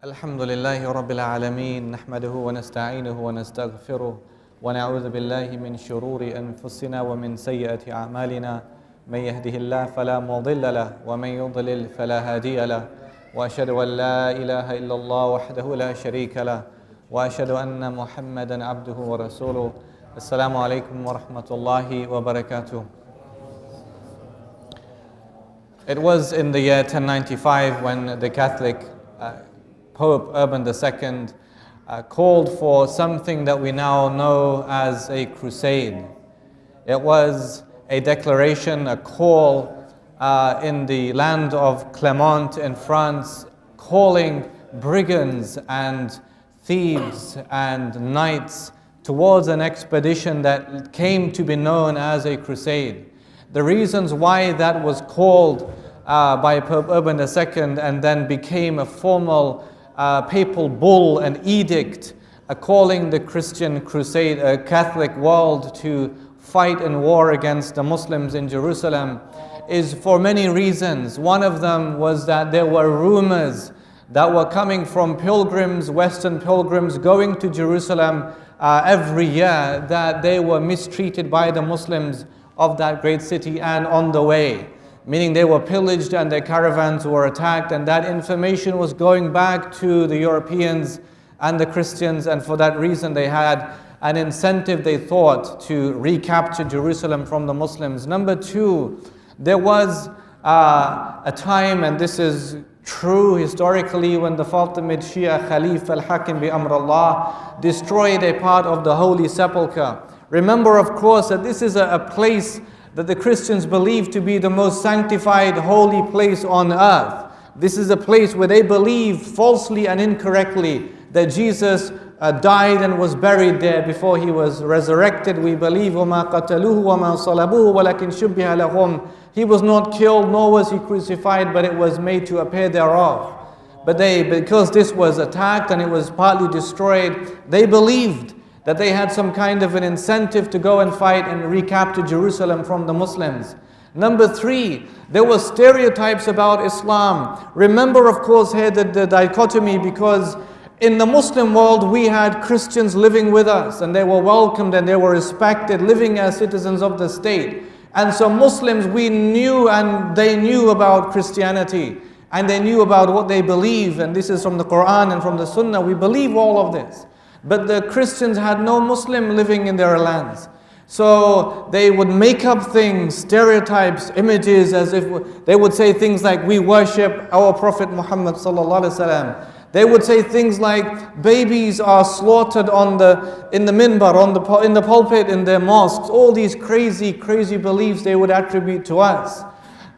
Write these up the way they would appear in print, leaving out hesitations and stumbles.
الحمد لله رب العالمين نحمده ونستعينه ونستغفره ونعوذ بالله من شرور أنفسنا ومن سيئات أعمالنا من يهده الله فلا مضل له ومن يضلل فلا هادي له وأشهد أن لا إله إلا الله وحده لا شريك له وأشهد أن محمدا عبده ورسوله السلام عليكم ورحمة الله وبركاته. It was in the year 1095 when the Catholic Pope Urban II called for something that we now know as a crusade. It was a declaration, a call in the land of Clermont in France, calling brigands and thieves and knights towards an expedition that came to be known as a crusade. The reasons why that was called by Pope Urban II and then became a formal papal bull and edict calling the Christian crusade, Catholic world to fight in war against the Muslims in Jerusalem is for many reasons. One of them was that there were rumors that were coming from pilgrims, Western pilgrims going to Jerusalem every year, that they were mistreated by the Muslims of that great city and on the way. Meaning they were pillaged and their caravans were attacked, and that information was going back to the Europeans and the Christians, and for that reason they had an incentive, they thought, to recapture Jerusalem from the Muslims. Number two, there was a time, and this is true historically, when the Fatimid Shia Khalif al-Hakim bi Amr Allah destroyed a part of the Holy Sepulchre. Remember, of course, that this is a place that the Christians believe to be the most sanctified, holy place on earth. This is a place where they believe falsely and incorrectly that Jesus died and was buried there before he was resurrected. We believe وَمَا قَتَلُوهُ وَمَا صَلَبُوهُ وَلَكِنْ شُبِّهَ لَهُمْ. He was not killed, nor was he crucified, but it was made to appear thereof. But because this was attacked and it was partly destroyed, they believed that they had some kind of an incentive to go and fight and recapture Jerusalem from the Muslims. Number three, there were stereotypes about Islam. Remember, of course, here the dichotomy, because in the Muslim world we had Christians living with us and they were welcomed and they were respected, living as citizens of the state. And so Muslims, we knew and they knew about Christianity and they knew about what they believe, and this is from the Quran and from the Sunnah. We believe all of this. But the Christians had no Muslim living in their lands. So they would make up things, stereotypes, images, as if they would say things like, we worship our Prophet Muhammad sallallahu alaihi wasallam. They would say things like, babies are slaughtered in the minbar, in the pulpit, in their mosques. All these crazy beliefs they would attribute to us.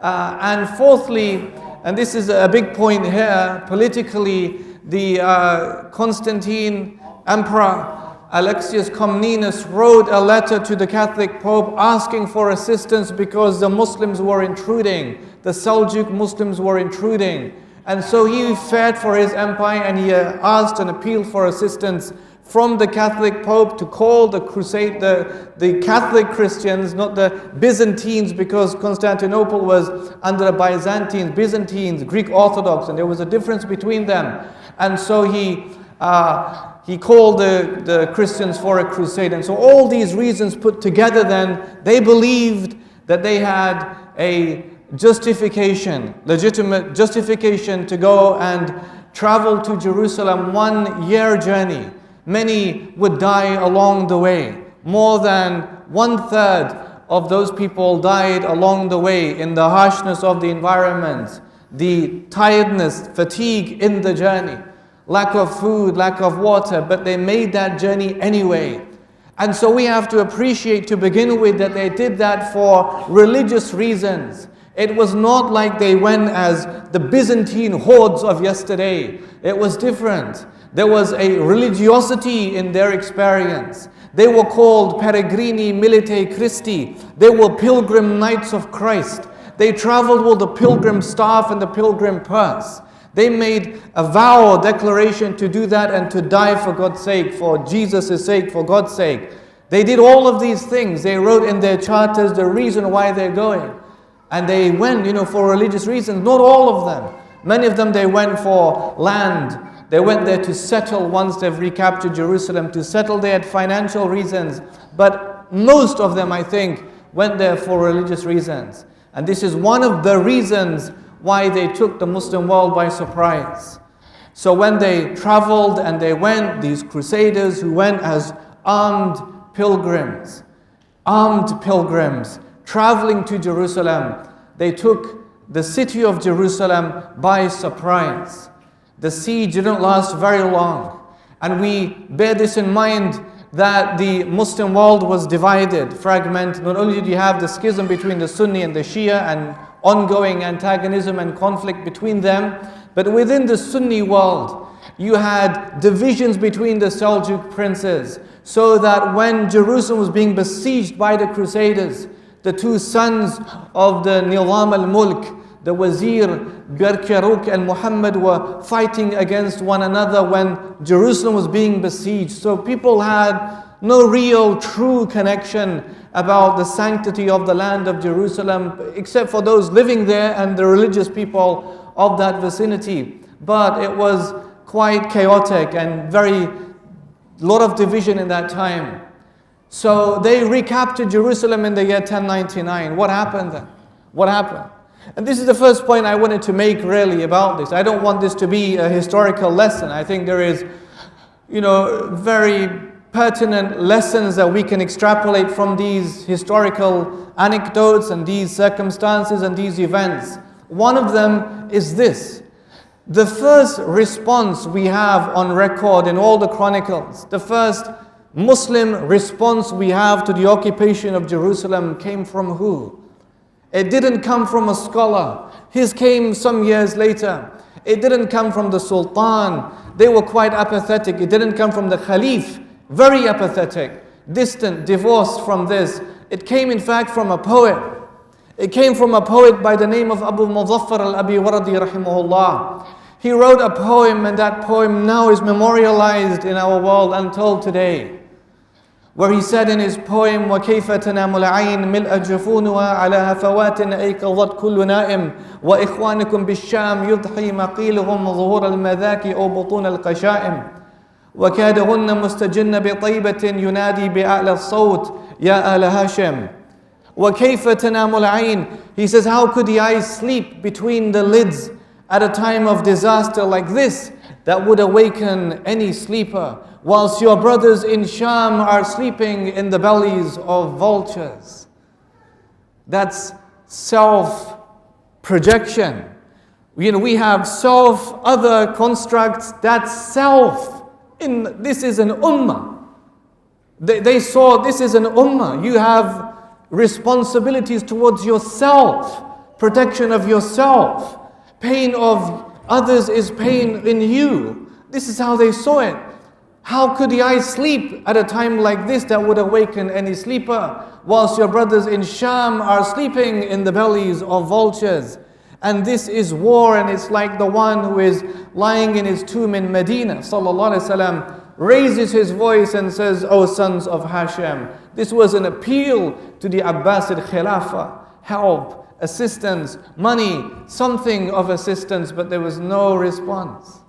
And fourthly, and this is a big point here, politically, the Constantine Emperor Alexius Comnenus wrote a letter to the Catholic Pope asking for assistance because the Muslims were intruding. The Seljuk Muslims were intruding. And so he fought for his empire and he asked and appealed for assistance from the Catholic Pope to call the crusade, the Catholic Christians, not the Byzantines, because Constantinople was under the Byzantines, Greek Orthodox, and there was a difference between them. And so he called the Christians for a crusade. And so all these reasons put together, then they believed that they had a justification, legitimate justification to go and travel to Jerusalem, 1 year journey. Many would die along the way. More than 1/3 of those people died along the way in the harshness of the environment, the tiredness, fatigue in the journey, lack of food, lack of water, but they made that journey anyway. And so we have to appreciate to begin with that they did that for religious reasons. It was not like they went as the Byzantine hordes of yesterday. It was different. There was a religiosity in their experience. They were called Peregrini Milite Christi. They were pilgrim knights of Christ. They traveled with the pilgrim staff and the pilgrim purse. They made a vow, a declaration to do that and to die for God's sake, for Jesus' sake, for God's sake. They did all of these things. They wrote in their charters the reason why they're going. And they went, for religious reasons. Not all of them. Many of them, they went for land. They went there to settle once they've recaptured Jerusalem, to settle. They had financial reasons. But most of them, I think, went there for religious reasons. And this is one of the reasons why they took the Muslim world by surprise. So when they traveled and they went, these crusaders who went as armed pilgrims, traveling to Jerusalem, they took the city of Jerusalem by surprise. The siege didn't last very long. And we bear this in mind that the Muslim world was divided, fragmented. Not only did you have the schism between the Sunni and the Shia and ongoing antagonism and conflict between them, but within the Sunni world, you had divisions between the Seljuk princes, so that when Jerusalem was being besieged by the Crusaders, the two sons of the Nizam al-Mulk, the Wazir Berkaruk and Muhammad, were fighting against one another when Jerusalem was being besieged. So people had no real true connection about the sanctity of the land of Jerusalem, except for those living there and the religious people of that vicinity. But it was quite chaotic and very lot of division in that time. So they recaptured Jerusalem in the year 1099. What happened then? What happened? And this is the first point I wanted to make really about this. I don't want this to be a historical lesson. I think there is, very pertinent lessons that we can extrapolate from these historical anecdotes and these circumstances and these events. One of them is this. The first response we have on record in all the chronicles, the first Muslim response we have to the occupation of Jerusalem came from who? It didn't come from a scholar. His came some years later. It didn't come from the Sultan. They were quite apathetic. It didn't come from the Khalif. Very apathetic, distant, divorced from this. It came in fact from a poet. It came from a poet by the name of Abu Muzaffar al-Abi Wardi rahimahullah. He wrote a poem, and that poem now is memorialized in our world until today, where he said in his poem, وَكَيْفَ تَنَامُ الْعَيْنِ مِلْأَ جُفُونُهَا عَلَى هَفَوَاتٍ أَيْقَظَتْ كُلُّ نَائِمٍ وَإِخْوَانِكُمْ بِالشَّامِ يُضْحِي مَقِيلُهُمْ ظُهُورَ الْمَذَاكِ أَوْ بُطُونَ الْقَشَائِمِ وَكَادَهُنَّ مُسْتَجِنَّ بِطَيْبَةٍ يُنَادِي بِأَعْلَى الصَّوْتِ يَا آلَ هَاشِمٍ وَكَيْفَ تَنَامُ الْعَيْنِ. He says, how could the eyes sleep between the lids at a time of disaster like this that would awaken any sleeper, whilst your brothers in Sham are sleeping in the bellies of vultures? That's self-projection. We have self, other constructs, that's self. This is an ummah. They saw this is an ummah. You have responsibilities towards yourself, protection of yourself. Pain of others is pain in you. This is how they saw it. How could the eyes sleep at a time like this that would awaken any sleeper, whilst your brothers in Sham are sleeping in the bellies of vultures? And this is war, and it's like the one who is lying in his tomb in Medina, sallallahu alaihi wasallam, raises his voice and says, O sons of Hashim. This was an appeal to the Abbasid Khilafah, help, assistance, money, something of assistance, but there was no response.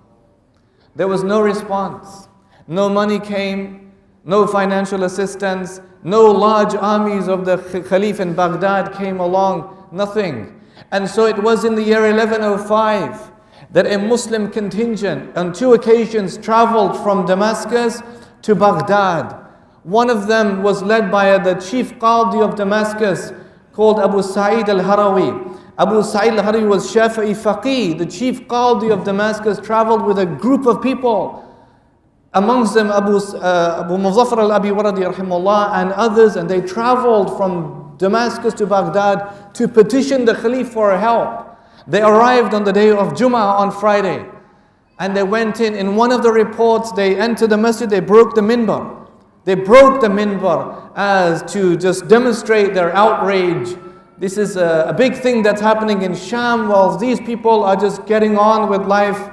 There was no response. No money came, no financial assistance, no large armies of the Khalif in Baghdad came along, nothing. And so it was in the year 1105 that a Muslim contingent on two occasions traveled from Damascus to Baghdad. One of them was led by the chief Qadi of Damascus called Abu Sa'id al-Harawi. Abu Sa'id al-Harawi was Shafi'i Faqih. The chief Qadi of Damascus traveled with a group of people, amongst them Abu Muzaffar al-Abi Wardi rahimahullah and others, and they traveled from Damascus to Baghdad to petition the Khalif for help. They arrived on the day of Jummah on Friday, and they went in one of the reports, they entered the masjid, they broke the minbar. They broke the minbar as to just demonstrate their outrage. This is a big thing that's happening in Sham, whilst these people are just getting on with life,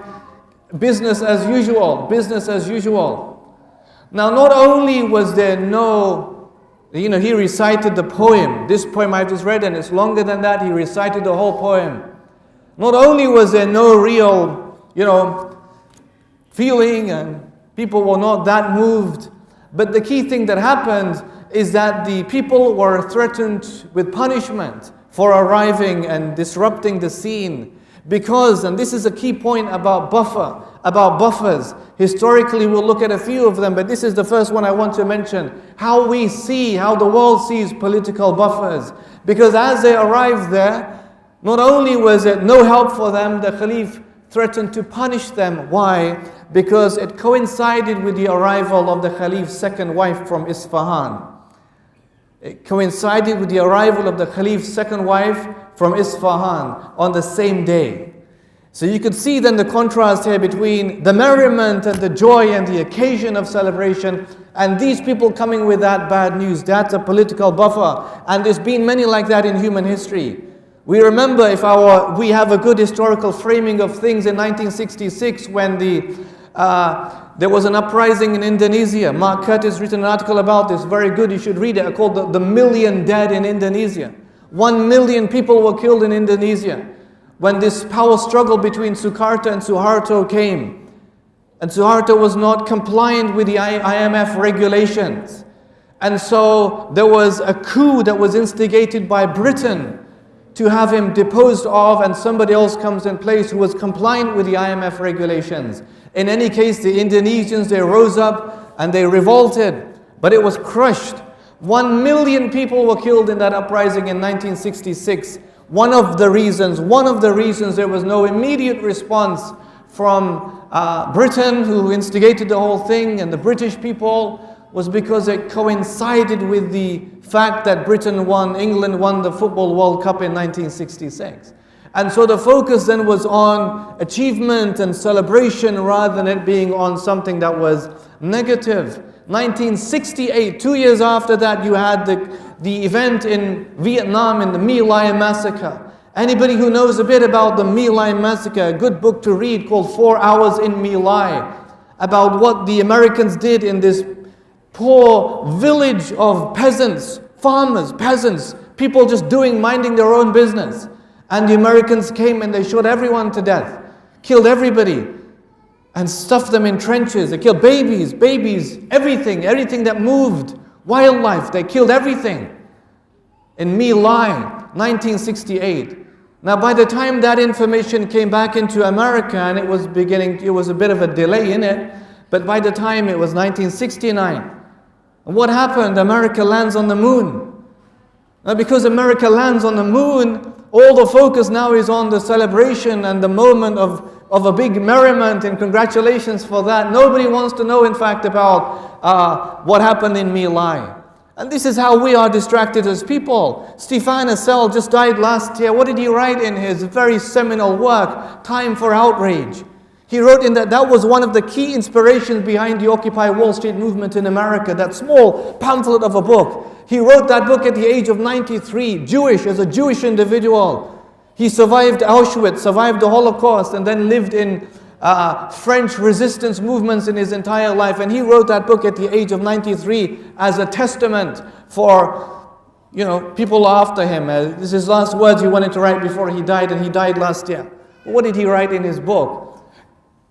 business as usual, business as usual. Now, not only was there no, he recited the poem. This poem I just read, and it's longer than that. He recited the whole poem. Not only was there no real, feeling, and people were not that moved. But the key thing that happened is that the people were threatened with punishment for arriving and disrupting the scene. Because, and this is a key point about buffers. Historically, we'll look at a few of them, but this is the first one I want to mention. How the world sees political buffers. Because as they arrived there, not only was it no help for them, the Caliph threatened to punish them. Why? Because it coincided with the arrival of the Caliph's second wife from Isfahan. It coincided with the arrival of the Caliph's second wife from Isfahan on the same day. So you could see then the contrast here between the merriment and the joy and the occasion of celebration, and these people coming with that bad news. That's a political buffer. And there's been many like that in human history. We remember, if we have a good historical framing of things, in 1966 when there was an uprising in Indonesia. Mark Curtis written an article about this, very good, you should read it, called the Million Dead in Indonesia. 1 million people were killed in Indonesia when this power struggle between Sukarno and Suharto came. And Suharto was not compliant with the IMF regulations. And so there was a coup that was instigated by Britain to have him deposed of, and somebody else comes in place who was compliant with the IMF regulations. In any case, the Indonesians, they rose up and they revolted, but it was crushed. 1 million people were killed in that uprising in 1966. One of the reasons there was no immediate response from Britain, who instigated the whole thing, and the British people, was because it coincided with the fact that England won the Football World Cup in 1966. And so the focus then was on achievement and celebration rather than it being on something that was negative. 1968, 2 years after that, you had the event in Vietnam in the My Lai massacre. Anybody who knows a bit about the My Lai massacre, a good book to read called 4 Hours in My Lai, about what the Americans did in this poor village of peasants, farmers, peasants, people just minding their own business. And the Americans came and they shot everyone to death, killed everybody, and stuffed them in trenches. They killed babies, everything that moved, wildlife, they killed everything. In My Lai, 1968. Now by the time that information came back into America, and it was a bit of a delay in it, but by the time it was 1969, and what happened? America lands on the moon. Now because America lands on the moon, all the focus now is on the celebration and the moment of a big merriment, and congratulations for that. Nobody wants to know, in fact, about what happened in My Lai. And this is how we are distracted as people. Stefan Hessel just died last year. What did he write in his very seminal work, Time for Outrage? He wrote in that was one of the key inspirations behind the Occupy Wall Street movement in America, that small pamphlet of a book. He wrote that book at the age of 93, Jewish, as a Jewish individual. He survived Auschwitz, survived the Holocaust, and then lived in French resistance movements in his entire life. And he wrote that book at the age of 93 as a testament for, people after him. This is his last words he wanted to write before he died, and he died last year. But what did he write in his book?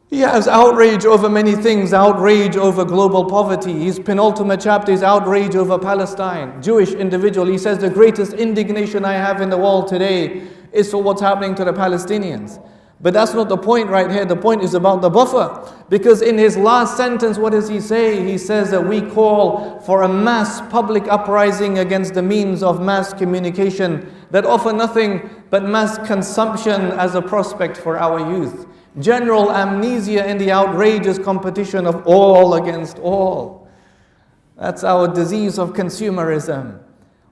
He has outrage over many things, outrage over global poverty. His penultimate chapter is outrage over Palestine. Jewish individual, he says, the greatest indignation I have in the world today is for what's happening to the Palestinians. But that's not the point right here. The point is about the buffer. Because in his last sentence, what does he say? He says that we call for a mass public uprising against the means of mass communication that offer nothing but mass consumption as a prospect for our youth. General amnesia in the outrageous competition of all against all. That's our disease of consumerism,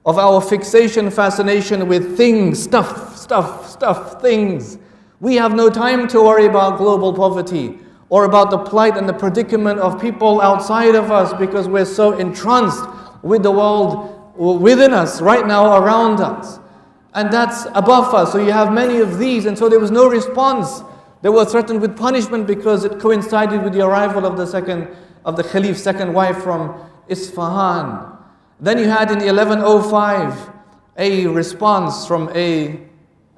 of our fascination with things, stuff, things. We have no time to worry about global poverty or about the plight and the predicament of people outside of us, because we're so entranced with the world within us, right now around us. And that's above us. So you have many of these, and so there was no response. They were threatened with punishment because it coincided with the arrival of the Caliph's second wife from Isfahan. Then you had in 1105 a response from a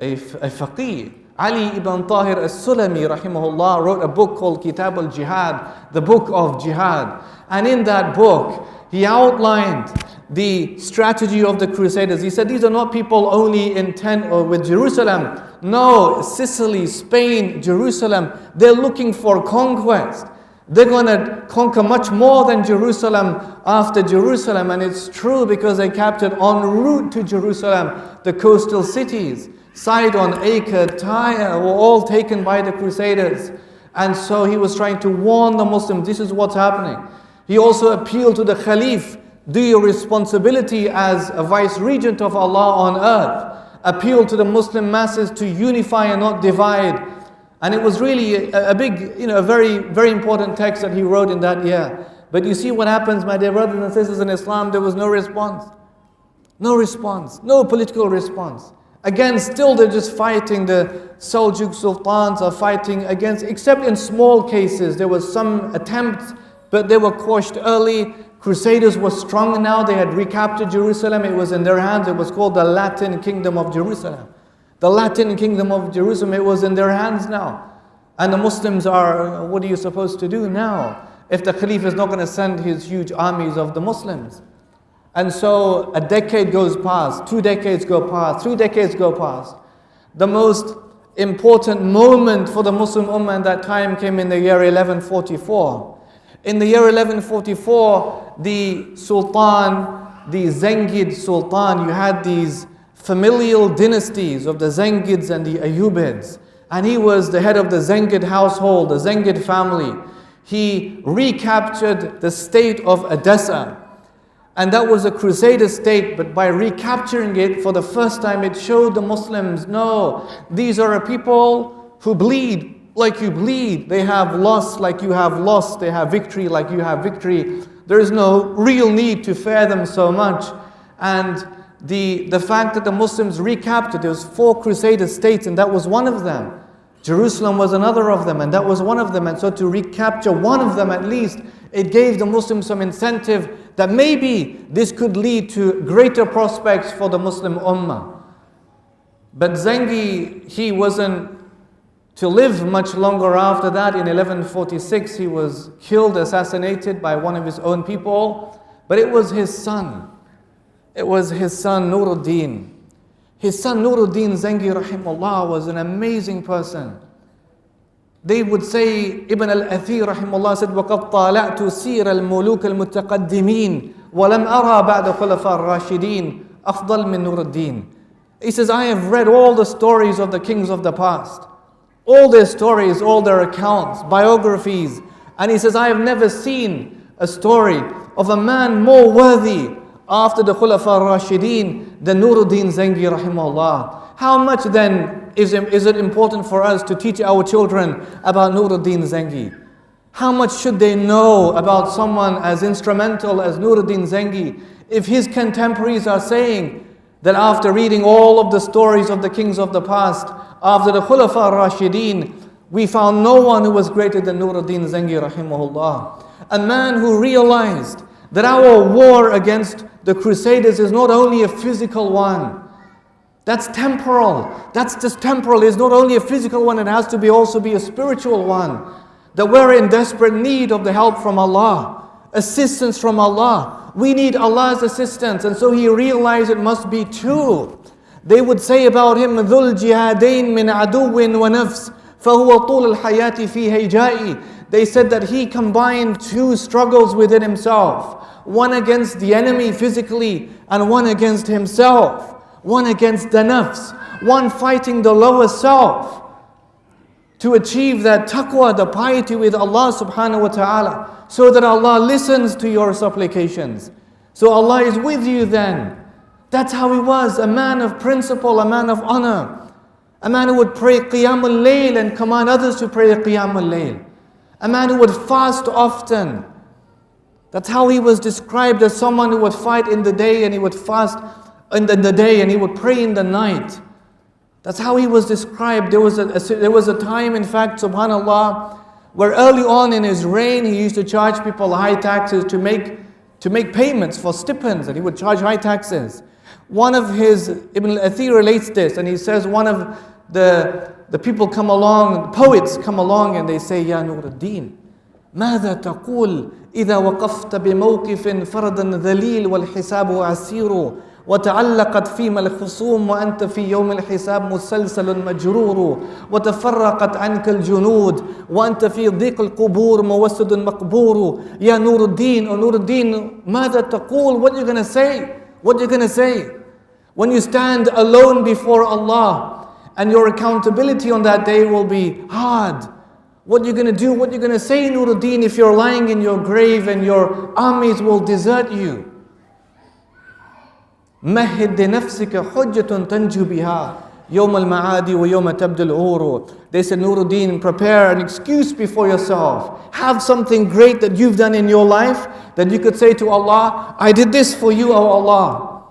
a faqih, Ali ibn Tahir as-Sulami rahimahullah, wrote a book called Kitab al-Jihad, the book of jihad. And in that book, he outlined the strategy of the Crusaders. He said these are not people only intent with Jerusalem. No, Sicily, Spain, Jerusalem, they're looking for conquest. They're going to conquer much more than Jerusalem after Jerusalem. And it's true, because they captured en route to Jerusalem the coastal cities. Sidon, Acre, Tyre were all taken by the Crusaders. And so he was trying to warn the Muslims, this is what's happening. He also appealed to the Khalif, do your responsibility as a vice-regent of Allah on earth. Appeal to the Muslim masses to unify and not divide. And it was really a big, a very, very important text that he wrote in that year. But you see what happens, my dear brothers and sisters in Islam, there was no response. No response, no political response. Again, still they're just fighting. The Seljuk Sultans are fighting against, except in small cases. There was some attempts, but they were quashed early. Crusaders were strong now. They had recaptured Jerusalem. It was in their hands. It was called the Latin Kingdom of Jerusalem. The Latin Kingdom of Jerusalem, it was in their hands now. And the Muslims are, what are you supposed to do now? If the Khalif is not going to send his huge armies of the Muslims. And so a decade goes past, 2 decades go past, 3 decades go past. The most important moment for the Muslim Ummah at that time came in the year 1144. In the year 1144, the Sultan, the Zengid Sultan, you had these familial dynasties of the Zengids and the Ayyubids. And he was the head of the Zengid household, the Zengid family. He recaptured the state of Edessa. And that was a Crusader state, but by recapturing it for the first time, it showed the Muslims, no, these are a people who bleed like you bleed. They have loss like you have loss. They have victory like you have victory. There is no real need to fear them so much. And the fact that the Muslims recaptured, there was 4 Crusader states, and that was one of them. Jerusalem was another of them, and that was one of them. And so to recapture one of them at least, it gave the Muslims some incentive that maybe this could lead to greater prospects for the Muslim Ummah. But Zengi, he wasn't to live much longer after that. In 1146, he was killed, assassinated by one of his own people. But it was his son. It was his son Nuruddin. His son Nuruddin Zengi rahimahullah was an amazing person. They would say, Ibn al-Athir rahimahullah said, وَقَدْ طَالَعْتُ سِيرَ الْمُلُوكَ الْمُتَقَدِّمِينَ وَلَمْ أَرَى بَعْدَ خُلَفَاء الرَّاشِدِينَ أَفْضَلْ مِنْ نُرُddِّينَ. He says, I have read all the stories of the kings of the past. All their stories, all their accounts, biographies. And he says, I have never seen a story of a man more worthy after the Khulafa Rashideen than Nuruddin Zengi rahimahullah. How much then is it important for us to teach our children about Nuruddin Zengi? How much should they know about someone as instrumental as Nuruddin Zengi if his contemporaries are saying that after reading all of the stories of the kings of the past, after the Khulafa Rashideen, we found no one who was greater than Nuruddin Zengi rahimahullah. A man who realized that our war against the Crusaders is not only a physical one. That's temporal. That's just temporal. It's not only a physical one, it has to also be a spiritual one. That we're in desperate need of the help from Allah, assistance from Allah. We need Allah's assistance. And so he realized it must be 2. They would say about him, ذُو الْجِهَادَيْن مِنْ عَدُوٍ وَنَفْسٍ فَهُوَ طُولُ الْحَيَاةِ فِي هَيْجَائِ. They said that he combined 2 struggles within himself. One against the enemy physically, and one against himself. One against the nafs. One fighting the lower self. To achieve that taqwa, the piety with Allah subhanahu wa ta'ala. So that Allah listens to your supplications. So Allah is with you then. That's how he was, a man of principle, a man of honor. A man who would pray Qiyamul Layl and command others to pray Qiyamul Layl. A man who would fast often. That's how he was described, as someone who would fight in the day and he would fast in the day and he would pray in the night. That's how he was described. There was a time, in fact, subhanAllah, where early on in his reign he used to charge people high taxes to make payments for stipends, and he would charge high taxes. One of his, Ibn al-Athir relates this, and he says one of the people come along, poets come along, and they say, Ya Nur al-Din, ماذا تقول إذا وقفت بموقف فردا ذليل والحساب عسير وتعلقت فيما الخصوم وأنت في يوم الحساب مسلسل مجرور وتفرقت عنك الجنود وأنت في ضيق القبور موسد مقبور يا نور الدين أو نور الدين ماذا تقول? What are you going to say? What are you going to say? When you stand alone before Allah and your accountability on that day will be hard. What are you going to do? What are you going to say, Nuruddin, if you're lying in your grave and your armies will desert you? مهد لنفسك حجة تنجو بها يوم المعاد ويوم تبدو العور. They said, Nuruddin, prepare an excuse before yourself. Have something great that you've done in your life that you could say to Allah, I did this for you, O Allah.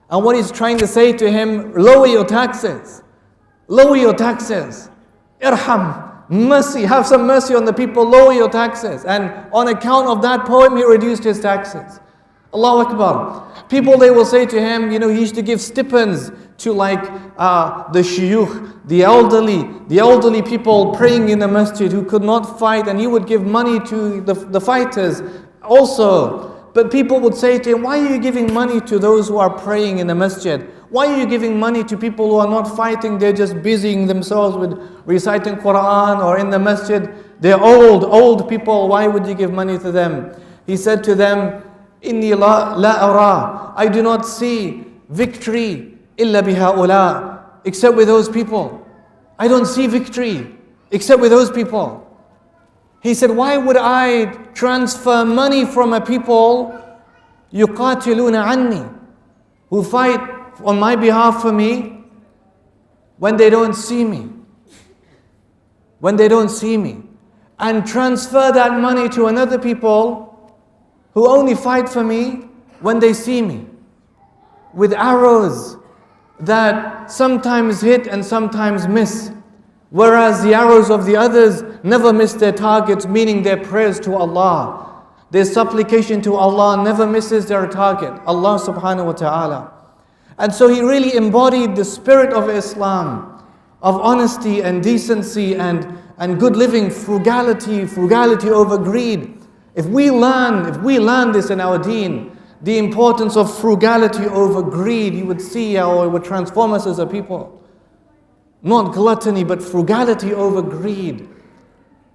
And what he's trying to say to him, lower your taxes. Lower your taxes. Irham. Mercy, have some mercy on the people, lower your taxes. And on account of that poem, he reduced his taxes. Allahu Akbar. People, they will say to him, he used to give stipends to the shuyukh, the elderly people praying in the masjid who could not fight, and he would give money to the fighters also. But people would say to him, why are you giving money to those who are praying in the masjid? Why are you giving money to people who are not fighting? They're just busying themselves with reciting Quran or in the masjid. They're old people. Why would you give money to them? He said to them, Inni la ara. I do not see victory illa bihaula, except with those people. I don't see victory except with those people. He said, why would I transfer money from a people yuqatiluna anni, who fight on my behalf for me, when they don't see me? When they don't see me. And transfer that money to another people who only fight for me when they see me, with arrows that sometimes hit and sometimes miss. Whereas the arrows of the others never miss their targets, meaning their prayers to Allah. Their supplication to Allah never misses their target, Allah subhanahu wa ta'ala. And so he really embodied the spirit of Islam, of honesty and decency and good living, frugality over greed. If we learn this in our deen, the importance of frugality over greed, you would see how it would transform us as a people. Not gluttony, but frugality over greed.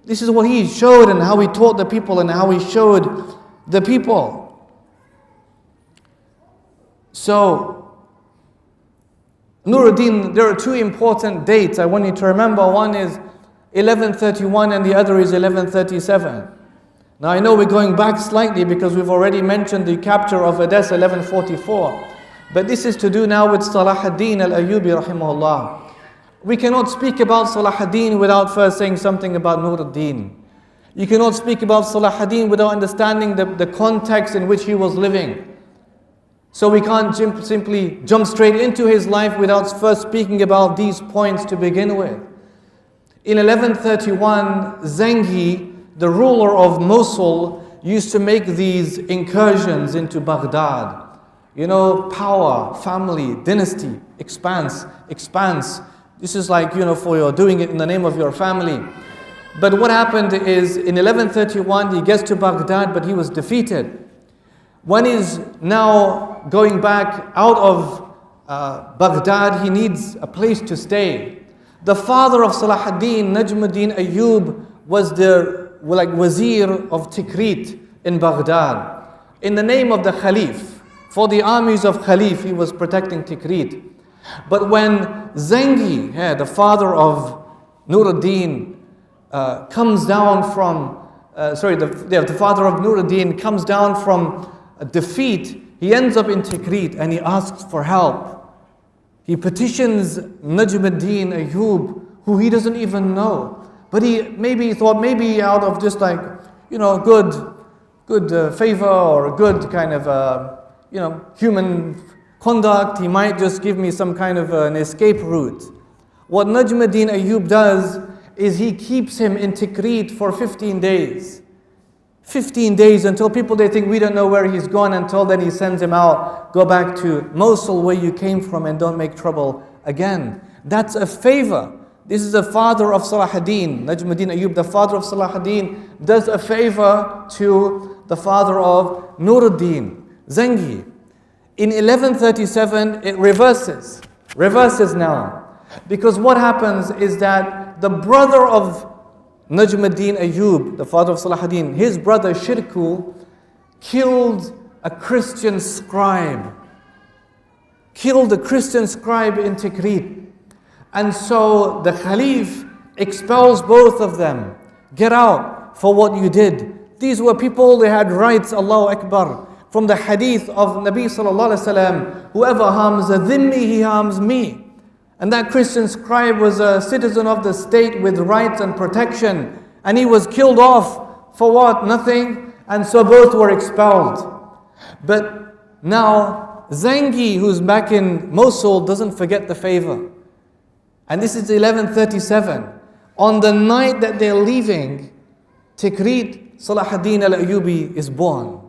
This is what he showed and how he taught the people and how he showed the people. So, Nuruddin, there are two important dates I want you to remember. One is 1131 and the other is 1137. Now I know we're going back slightly because we've already mentioned the capture of Edessa 1144. But this is to do now with Salahudheen Ayyubi rahimahullah. We cannot speak about Salahudheen without first saying something about Nuruddin. You cannot speak about Salahudheen without understanding the context in which he was living. So we can't simply jump straight into his life without first speaking about these points to begin with. In 1131, Zengi, the ruler of Mosul, used to make these incursions into Baghdad. Power, family, dynasty, expanse. This is like, for you're doing it in the name of your family. But what happened is, in 1131, he gets to Baghdad, but he was defeated. When he's now going back out of Baghdad, he needs a place to stay. The father of Salahudheen, Najmuddin Ayyub, was the wazir of Tikrit in Baghdad. In the name of the Khalif, for the armies of Khalif, he was protecting Tikrit. But when Zengi, the father of Nuruddin, comes down from, the father of Nuruddin comes down from defeat, he ends up in Tikrit and he asks for help. He petitions Najmuddin Ayyub, who he doesn't even know. But he thought out of just good favor or good kind of, human conduct, he might just give me some kind of an escape route. What Najmuddin Ayyub does is he keeps him in Tikrit for 15 days. 15 days until people, they think we don't know where he's gone, until then he sends him out, go back to Mosul where you came from and don't make trouble again. That's a favor. This is the father of Salahudheen, Najmuddin Ayyub, the father of Salahudheen, does a favor to the father of Nuruddin, Zengi. In 1137, it reverses now. Because what happens is that the brother of Najmuddin Ayyub, the father of Salahudheen, his brother Shirku, killed a Christian scribe. Killed a Christian scribe in Tikrit. And so the Khalif expels both of them. Get out for what you did. These were people, they had rights, Allahu Akbar. From the hadith of Nabi sallallahu alaihi wasallam, whoever harms a dhimmi, he harms me. And that Christian scribe was a citizen of the state with rights and protection. And he was killed off for what? Nothing. And so both were expelled. But now Zengi, who's back in Mosul, doesn't forget the favor. And this is 1137. On the night that they're leaving Tikrit, Salahudheen Ayyubi is born.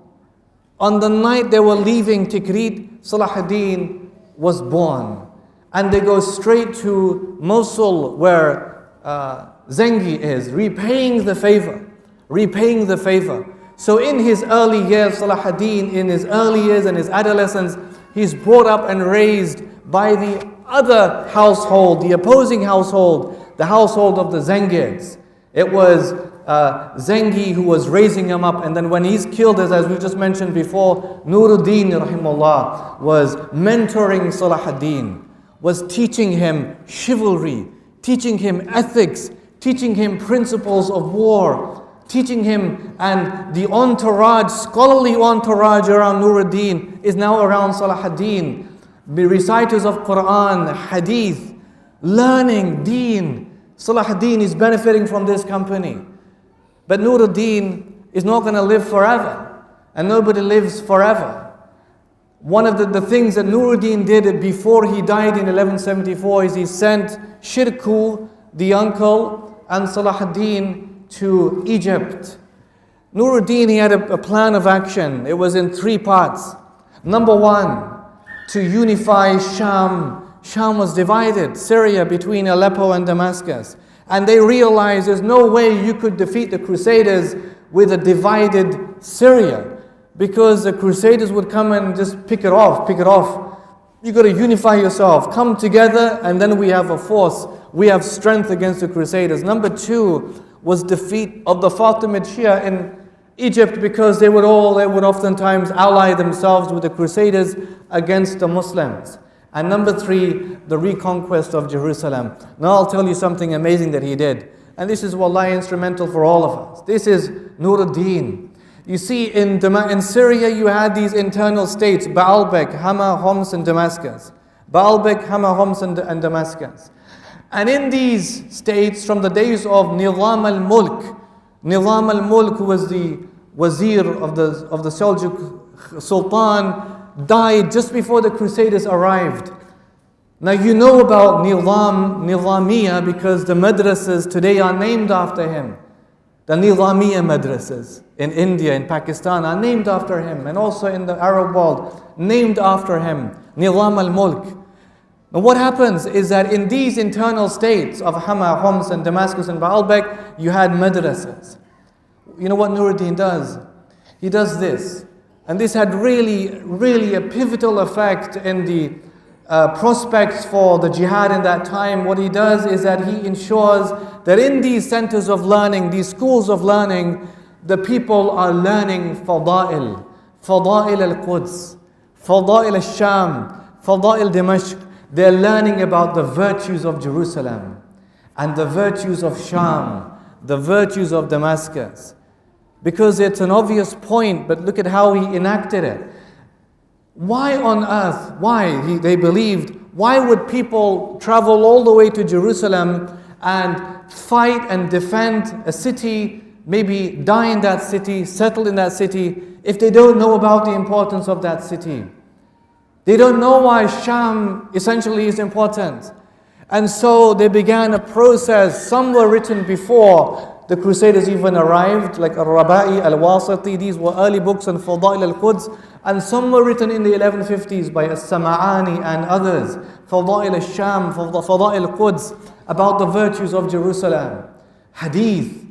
On the night they were leaving Tikrit, Salahudheen was born. And they go straight to Mosul where Zengi is, repaying the favor. Repaying the favor. So in his early years, Salahudheen, in his early years and his adolescence, he's brought up and raised by the other household, the opposing household, the household of the Zengids. It was Zengi who was raising him up, and then when he's killed, as we just mentioned before, Nuruddin rahimahullah was mentoring Salahudheen, was teaching him chivalry, teaching him ethics, teaching him principles of war, teaching him, and the entourage, scholarly entourage around Nuruddin is now around Salahudheen. The reciters of Quran, Hadith, learning Deen. Salahudheen is benefiting from this company. But Nuruddin is not going to live forever. And nobody lives forever. One of the things that Nuruddin did before he died in 1174 is he sent Shirku, the uncle, and Salahudheen to Egypt. Nuruddin, he had a plan of action. It was in 3 parts. Number 1, to unify Sham. Sham was divided, Syria, between Aleppo and Damascus. And they realized there's no way you could defeat the Crusaders with a divided Syria, because the Crusaders would come and just pick it off. You got to unify yourself, come together, and then we have a force. We have strength against the Crusaders. Number 2 was defeat of the Fatimid Shia in Egypt, because they would oftentimes ally themselves with the Crusaders against the Muslims. And number 3, the reconquest of Jerusalem. Now I'll tell you something amazing that he did. And this is wallahi instrumental for all of us. This is Nuruddin. You see, in Syria you had these internal states, Baalbek, Hama, Homs, and Damascus. Baalbek, Hama, Homs, and Damascus. And in these states, from the days of Nizam al-Mulk, who was the wazir of the Seljuk Sultan, died just before the Crusaders arrived. Now you know about Nizamiya because the madrasas today are named after him. The Nizamiya madrasas in India, in Pakistan are named after him, and also in the Arab world, named after him, Nizam al-Mulk. Now what happens is that in these internal states of Hama, Homs, and Damascus and Baalbek, you had madrasas. You know what Nuruddin does? He does this. And this had really a pivotal effect in the prospects for the jihad in that time. What he does is that he ensures that in these centers of learning, these schools of learning, the people are learning Fada'il al-Quds, Fada'il al-Sham, Fada'il Dimashq. They're learning about the virtues of Jerusalem and the virtues of Sham, the virtues of Damascus. Because it's an obvious point, but look at how he enacted it. Why on earth, they believed, why would people travel all the way to Jerusalem and fight and defend a city, maybe die in that city, settle in that city, if they don't know about the importance of that city? They don't know why Sham essentially is important. And so they began a process, some were written before, the Crusaders even arrived, like Al-Raba'i, Al-Wasiti. These were early books on Fadail al-Quds, and some were written in the 1150s by As-Sam'ani and others. Fadail al-Sham, Fadail al-Quds, about the virtues of Jerusalem. Hadith.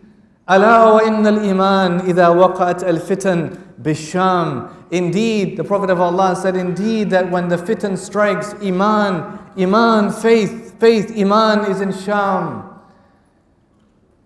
ألا وإن الإيمان إذا وقعت الفتن بالشام. Indeed, the Prophet of Allah said, indeed that when the fitan strikes, faith, Iman is in Sham.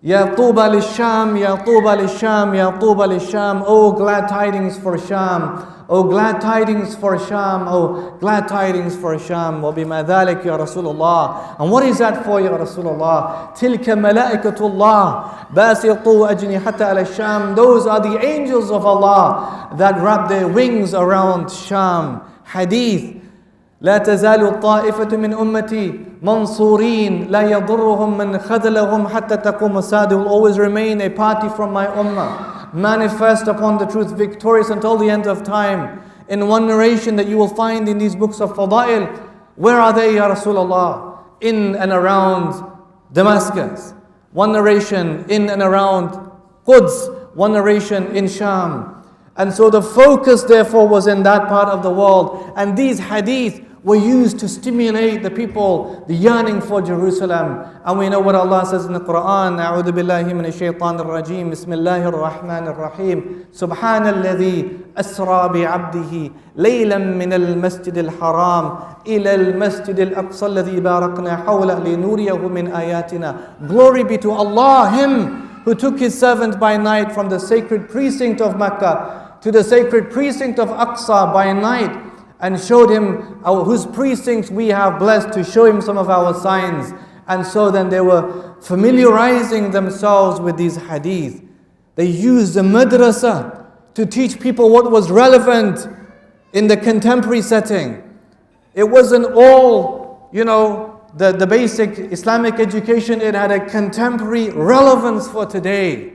Ya Tuba lisham, Ya Tuba lisham, Ya Tuba lisham. Oh, glad tidings for Sham. Oh, glad tidings for Sham. Oh, glad tidings for Sham. وَبِمَا ذَلِكَ Ya Rasulullah. And what is that for, Ya Rasulullah? تِلْكَ مَلَائِكَةُ اللَّهِ بَاسِطُوا أَجْنِحَةَ عَلَى الشَّامِ. Those are the angels of Allah that wrap their wings around Sham. Hadith. لا تزال الطائفة من أمتي منصورين لا يضرهم من خذلهم حتى تقوم الساعة. Will always remain a party from my ummah, manifest upon the truth, victorious until the end of time. In one narration that you will find in these books of Fadail, where are they, Ya Rasulullah? In and around Damascus. One narration in and around Quds. One narration in Sham. And so the focus therefore was in that part of the world. And these hadith were used to stimulate the people, the yearning for Jerusalem. And we know what Allah says in the Quran. أعوذ بالله من الشيطان الرجيم. بسم الله الرحمن الرحيم. سبحان الذي أسرى بعبده ليلا من المسجد الحرام إلى المسجد الأقصى الذي باركنا حوله لنوريه من آياتنا. Glory be to Allah, Him who took His servant by night from the sacred precinct of Mecca to the sacred precinct of Aqsa by night, and showed him whose precincts we have blessed, to show him some of our signs. And so then they were familiarizing themselves with these hadith. They used the madrasa to teach people what was relevant in the contemporary setting. It wasn't all, the basic Islamic education. It had a contemporary relevance for today.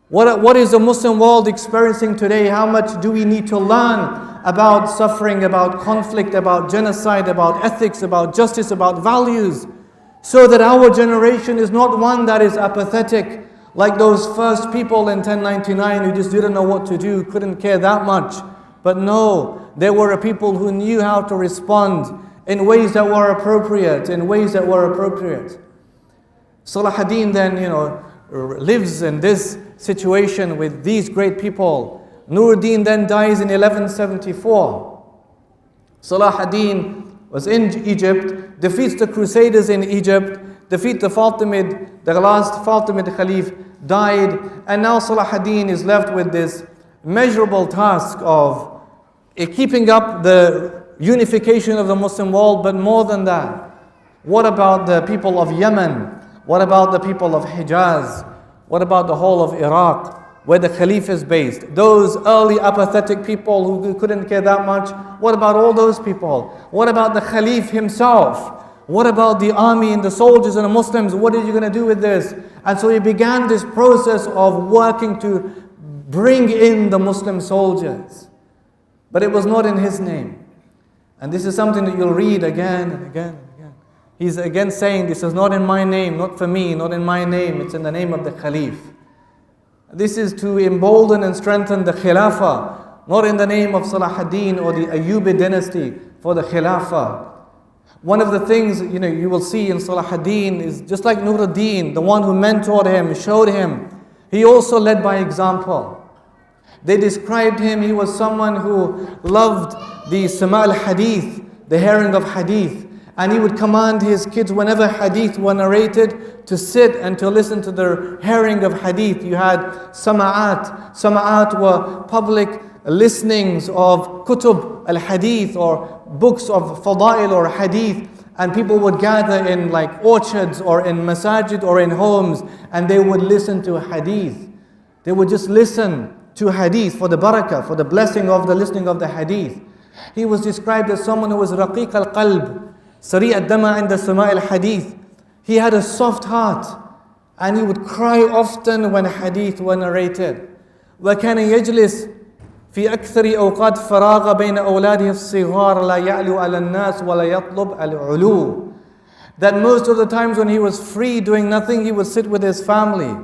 What is the Muslim world experiencing today? How much do we need to learn about suffering, about conflict, about genocide, about ethics, about justice, about values, so that our generation is not one that is apathetic, like those first people in 1099 who just didn't know what to do, couldn't care that much. But no, there were a people who knew how to respond in ways that were appropriate, Salahudheen then, lives in this situation with these great people. Nuruddin then dies in 1174. Salahudheen was in Egypt, defeats the Crusaders in Egypt, defeat the last Fatimid Khalif, died, and now Salahudheen is left with this measurable task of keeping up the unification of the Muslim world. But more than that, what about the people of Yemen? What about the people of Hijaz? What about the whole of Iraq, where the Khalif is based? Those early apathetic people who couldn't care that much, what about all those people? What about the Khalif himself? What about the army and the soldiers and the Muslims? What are you going to do with this? And so he began this process of working to bring in the Muslim soldiers. But it was not in his name. And this is something that you'll read again and again and again. He's again saying, this is not in my name, not for me, not in my name, it's in the name of the Khalif. This is to embolden and strengthen the Khilafah, not in the name of Salahudheen or the Ayyubi dynasty, for the Khilafah. One of the things you will see in Salahudheen is just like Nuruddin, the one who mentored him, showed him, he also led by example. They described him, he was someone who loved the Sama al-Hadith, the hearing of Hadith. And he would command his kids, whenever Hadith were narrated, to sit and to listen to the hearing of Hadith. You had Sama'at. Sama'at were public listenings of Kutub al-Hadith, or books of Fadail or Hadith. And people would gather in like orchards or in masajid or in homes, and they would listen to Hadith. They would just listen to Hadith for the barakah, for the blessing of the listening of the Hadith. He was described as someone who was raqiq al-qalb, Sari ad-dama inda sama' al-hadith. He had a soft heart, and he would cry often when hadith were narrated. وَكَانَ يَجْلِسْ فِي أَكْثَرِ أَوْقَاتِ فَرَاغَ بَيْنَ أَوْلَادِهِ الصِّغَارِ لَا يَعْلُو عَلَى النَّاسِ وَلَا يَطْلُبْ الْعُلُوِ. That most of the times when he was free doing nothing, he would sit with his family.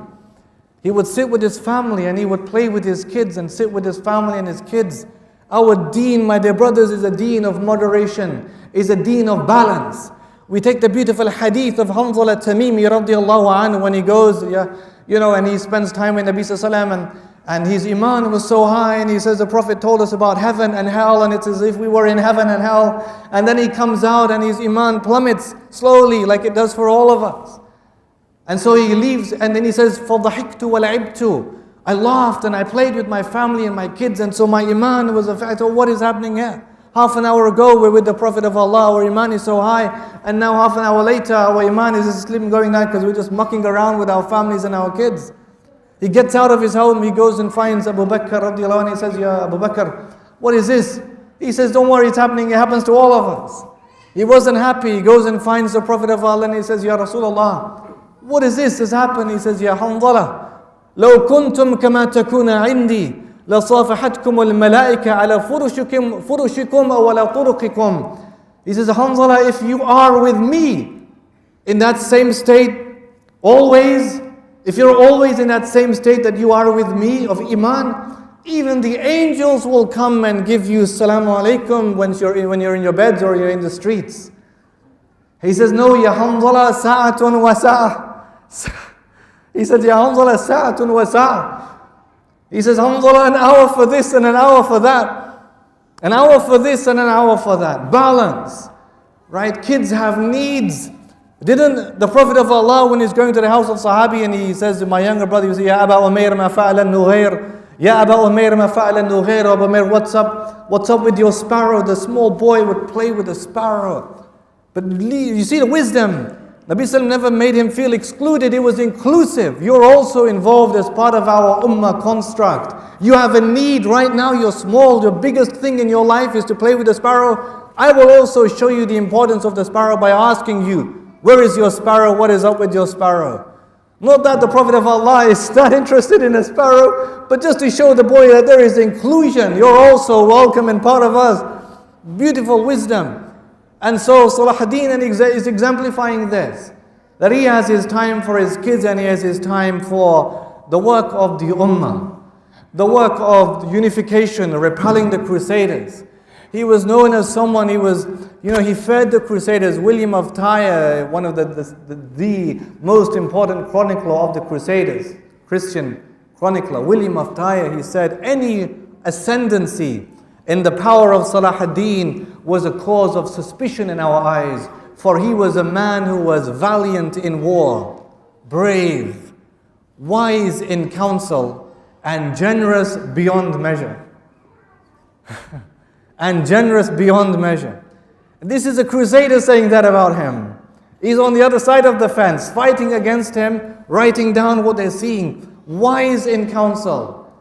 He would sit with his family and he would play with his kids and sit with his family and his kids. Our deen, my dear brothers, is a deen of moderation, is a deen of balance. We take the beautiful hadith of Hanzala Tamimi radiallahu anhu when he goes, and he spends time with Nabi sallallahu alaihi wasallam, and his iman was so high, and he says the Prophet told us about heaven and hell, and it's as if we were in heaven and hell. And then he comes out and his iman plummets slowly like it does for all of us. And so he leaves, and then he says, فَضَحِكْتُ وَلَعِبْتُ. I laughed and I played with my family and my kids, and so my iman was affected. What is happening here? Half an hour ago we're with the Prophet of Allah, our iman is so high, and now half an hour later our iman is asleep going down because we're just mucking around with our families and our kids. He gets out of his home, he goes and finds Abu Bakr radiallahu anhu, he says, Ya Abu Bakr, what is this? He says, don't worry, it's happening, it happens to all of us. He wasn't happy, he goes and finds the Prophet of Allah and he says, Ya Rasulullah, what is this has happened? He says, Ya Hanzala, لو كنتم كما تكون عندي لصافحتكم الملائكة على فرشكم أو على طرقكم. He says, Hanzala, if you are with me in that same state always, if you're always in that same state that you are with me of iman, even the angels will come and give you salamu alaikum when you're in your beds or you're in the streets. He says, no, Ya Hanzala, sa'atun wa sa'ah. He said, Ya Hanzala, sa'atun wa sa'ah. He says, Hanzala, an hour for this and an hour for that. An hour for this and an hour for that. Balance. Right? Kids have needs. Didn't the Prophet of Allah, when he's going to the house of Sahabi and he says to my younger brother, he says, Ya Aba Umair ma fa'ala Nughair. Ya Aba Umair ma fa'ala Nughair. Aba Umair, what's up? What's up with your sparrow? The small boy would play with the sparrow. But you see the wisdom. Nabi Sallam never made him feel excluded. It was inclusive. You're also involved as part of our ummah construct. You have a need right now. You're small. Your biggest thing in your life is to play with the sparrow. I will also show you the importance of the sparrow by asking you, where is your sparrow? What is up with your sparrow? Not that the Prophet of Allah is not interested in a sparrow, but just to show the boy that there is inclusion. You're also welcome and part of us. Beautiful wisdom. And so Salahudheen is exemplifying this, that he has his time for his kids and he has his time for the work of the ummah, the work of unification, repelling the crusaders. He was known as someone, he fed the crusaders. William of Tyre, one of the most important chronicler of the crusaders, Christian chronicler, William of Tyre, he said, any ascendancy in the power of Salahudheen was a cause of suspicion in our eyes, for he was a man who was valiant in war, brave, wise in counsel, and generous beyond measure. And generous beyond measure. This is a crusader saying that about him. He's on the other side of the fence, fighting against him, writing down what they're seeing. Wise in counsel,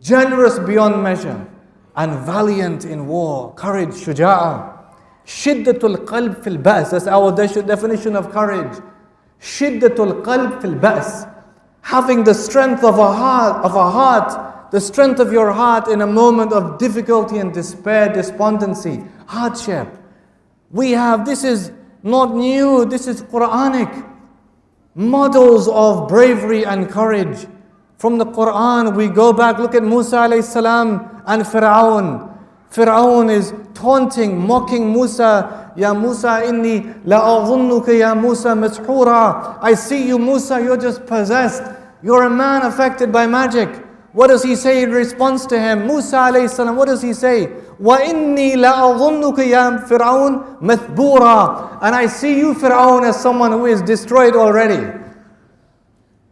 generous beyond measure, and valiant in war. Courage, shuja'a. Shiddatul qalb fil ba's. That's our definition of courage. Shiddatul qalb fil ba's. Having the strength of a heart, the strength of your heart in a moment of difficulty and despair, despondency, hardship. This is not new, this is Quranic. Models of bravery and courage. From the Quran, we go back, look at Musa alayhi salam and Fir'aun. Fir'aun is taunting, mocking Musa. Ya Musa, inni la'adhunnuka ya Musa mashhura. I see you, Musa, you're just possessed. You're a man affected by magic. What does he say in response to him? Musa alayhi salam, what does he say? Wa inni la'adhunnuka ya Fir'aun mathbura. And I see you, Fir'aun, as someone who is destroyed already.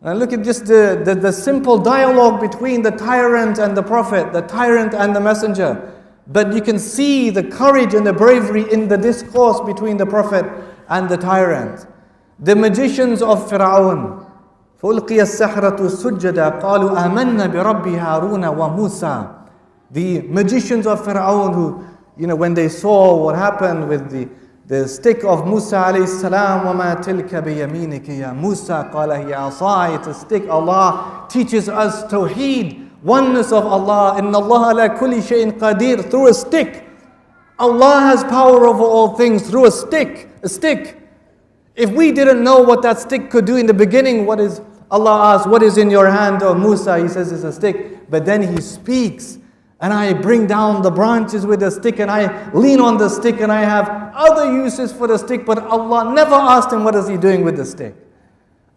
And look at just the simple dialogue between the tyrant and the prophet, the tyrant and the messenger. But you can see the courage and the bravery in the discourse between the prophet and the tyrant. The magicians of Fir'aun. فَأُلْقِيَ السَّحْرَةُ سُجَّدًا قَالُوا آمَنَّا بِرَبِّ هَارُونَ وَمُوسَى. The magicians of Fir'aun who, when they saw what happened with the stick of Musa alayhi salam, وَمَا تِلْكَ بِيَمِينِكَ يَا مُوسَى قَالَ هِيَ عَصَايَ. It's a stick. Allah teaches us tawheed, oneness of Allah. إِنَّ اللَّهَ عَلَى كُلِّ شَيْءٍ قَدِيرٌ. Through a stick. Allah has power over all things through a stick. A stick. If we didn't know what that stick could do in the beginning, what is Allah asks, what is in your hand, O Musa? He says, it's a stick. But then he speaks, and I bring down the branches with the stick, and I lean on the stick, and I have other uses for the stick. But Allah never asked him, what is he doing with the stick?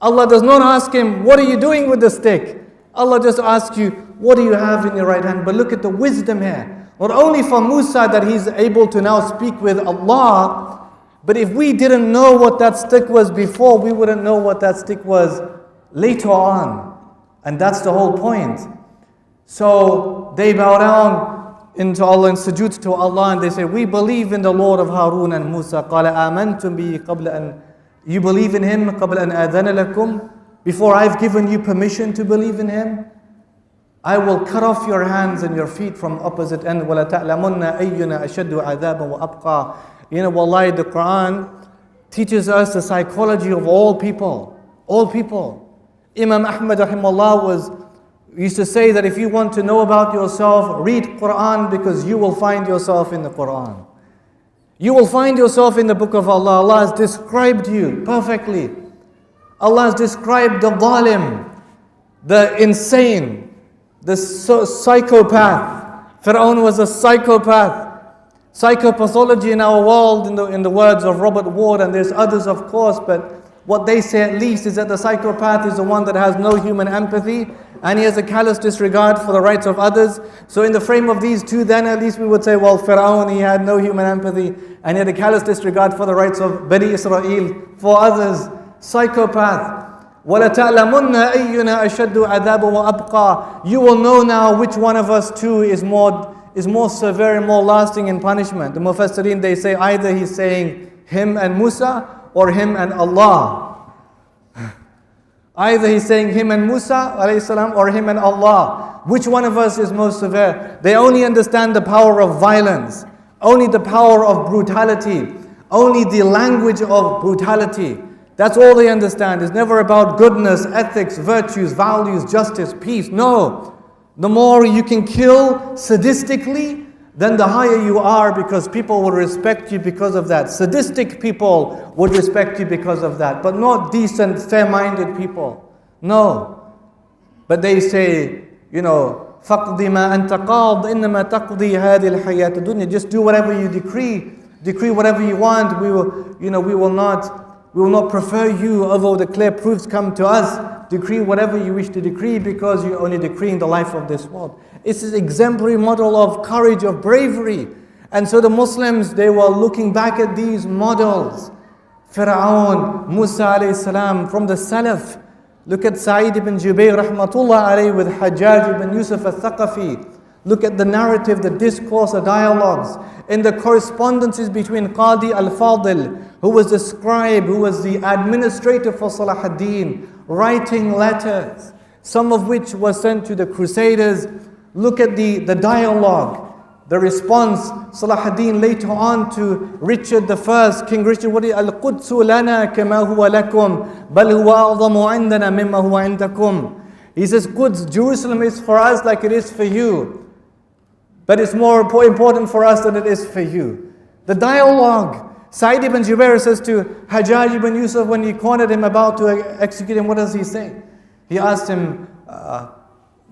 Allah does not ask him, what are you doing with the stick? Allah just asks you, what do you have in your right hand? But look at the wisdom here. Not only for Musa that he's able to now speak with Allah, but if we didn't know what that stick was before, we wouldn't know what that stick was later on. And that's the whole point. So they bow down into Allah and sujood to Allah, and they say, we believe in the Lord of Harun and Musa. قَالَ آمَنْتُمْ بِهِ قَبْلَ أَنْ You believe in him قَبْلَ أَنْ آذَنَ لَكُمْ Before I've given you permission to believe in him. I will cut off your hands and your feet from opposite end. وَلَتَعْلَمُنَّ أَيُّنَا أَشَدُّ عَذَابًا وَأَبْقَى Wallahi, the Quran teaches us the psychology of all people. All people. Imam Ahmad rahimahullah used to say that if you want to know about yourself, read Quran, because you will find yourself in the Quran. You will find yourself in the book of Allah. Allah has described you perfectly. Allah has described the zalim, the insane, the psychopath. Fir'aun was a psychopath. Psychopathology in our world, in the words of Robert Ward, and there's others of course, but what they say at least is that the psychopath is the one that has no human empathy, and he has a callous disregard for the rights of others. So in the frame of these two, then at least we would say, well, Fir'aun, he had no human empathy, and he had a callous disregard for the rights of Bani Israel, for others. Psychopath. وَلَتَعْلَمُنَّ أَيُّنَا أَشَدُّ عَذَابًا وَأَبْقَى You will know now which one of us two is more severe and more lasting in punishment. The Mufassirin, they say either he's saying him and Musa or him and Allah. Either he's saying him and Musa alayhi salam or him and Allah. Which one of us is most severe? They only understand the power of violence, only the power of brutality, only the language of brutality. That's all they understand. It's never about goodness, ethics, virtues, values, justice, peace. No. The more you can kill sadistically, then the higher you are, because people will respect you because of that. Sadistic people would respect you because of that, but not decent, fair-minded people. No. But they say, فَقْضِ مَا أَنْتَ قَاضٍ إِنَّمَا تَقْضِي هَذِهِ الْحَيَاةِ الدُّنْيَا Just do whatever you decree whatever you want. We will not prefer you, although the clear proofs come to us. Decree whatever you wish to decree, because you're only decreeing the life of this world. It's an exemplary model of courage, of bravery. And so the Muslims, they were looking back at these models. Fir'aun, Musa alayhi salam, from the Salaf. Look at Sa'id ibn Jubayr rahmatullah alayhi with Hajjaj ibn Yusuf al-Thaqafi. Look at the narrative, the discourse, the dialogues, in the correspondences between Qadi al-Fadil, who was the scribe, who was the administrator for Salahudheen, writing letters, some of which were sent to the Crusaders. Look at the dialogue, the response. Salahudheen later on to Richard I, King Richard, Al-Qudsu lana kama huwa lakum, bal huwa a'zamu indana mimma huwa indakum. He says, Quds, Jerusalem is for us like it is for you, but it's more important for us than it is for you. The dialogue. Sa'id ibn Jubair says to Hajjaj ibn Yusuf, when he cornered him about to execute him, what does he say? He asked him,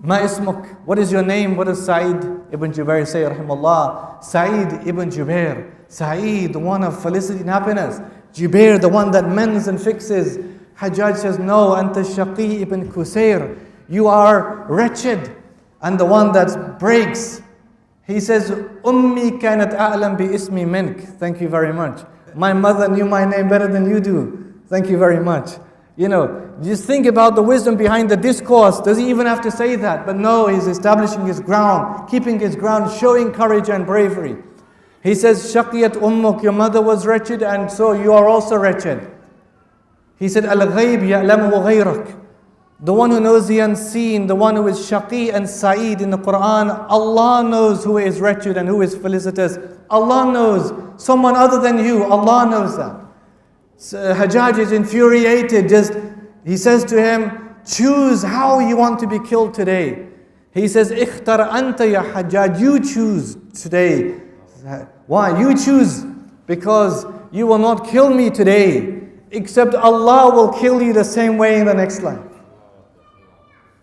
Ma ismuk, what is your name? What does Sa'id ibn Jubair say, rahimahullah? Sa'id ibn Jubair. Sa'id, the one of felicity and happiness. Jubair, the one that mends and fixes. Hajjaj says, no, anta Shaqi ibn Qusair. You are wretched and the one that breaks. He says, Ummi kanat a'lam bi ismi mink. Thank you very much. My mother knew my name better than you do. Thank you very much. Just think about the wisdom behind the discourse. Does he even have to say that? But no, he's establishing his ground, keeping his ground, showing courage and bravery. He says, Shaqiyat ummuk, your mother was wretched, and so you are also wretched. He said, Al-ghayb ya'lamuhu ghayrak. The one who knows the unseen, the one who is Shaqi and Sa'id in the Quran, Allah knows who is wretched and who is felicitous. Allah knows. Someone other than you, Allah knows that. So Hajjaj is infuriated. He says to him, choose how you want to be killed today. He says, Ikhtar anta ya Hajjaj, you choose today. Why? You choose, because you will not kill me today, except Allah will kill you the same way in the next life.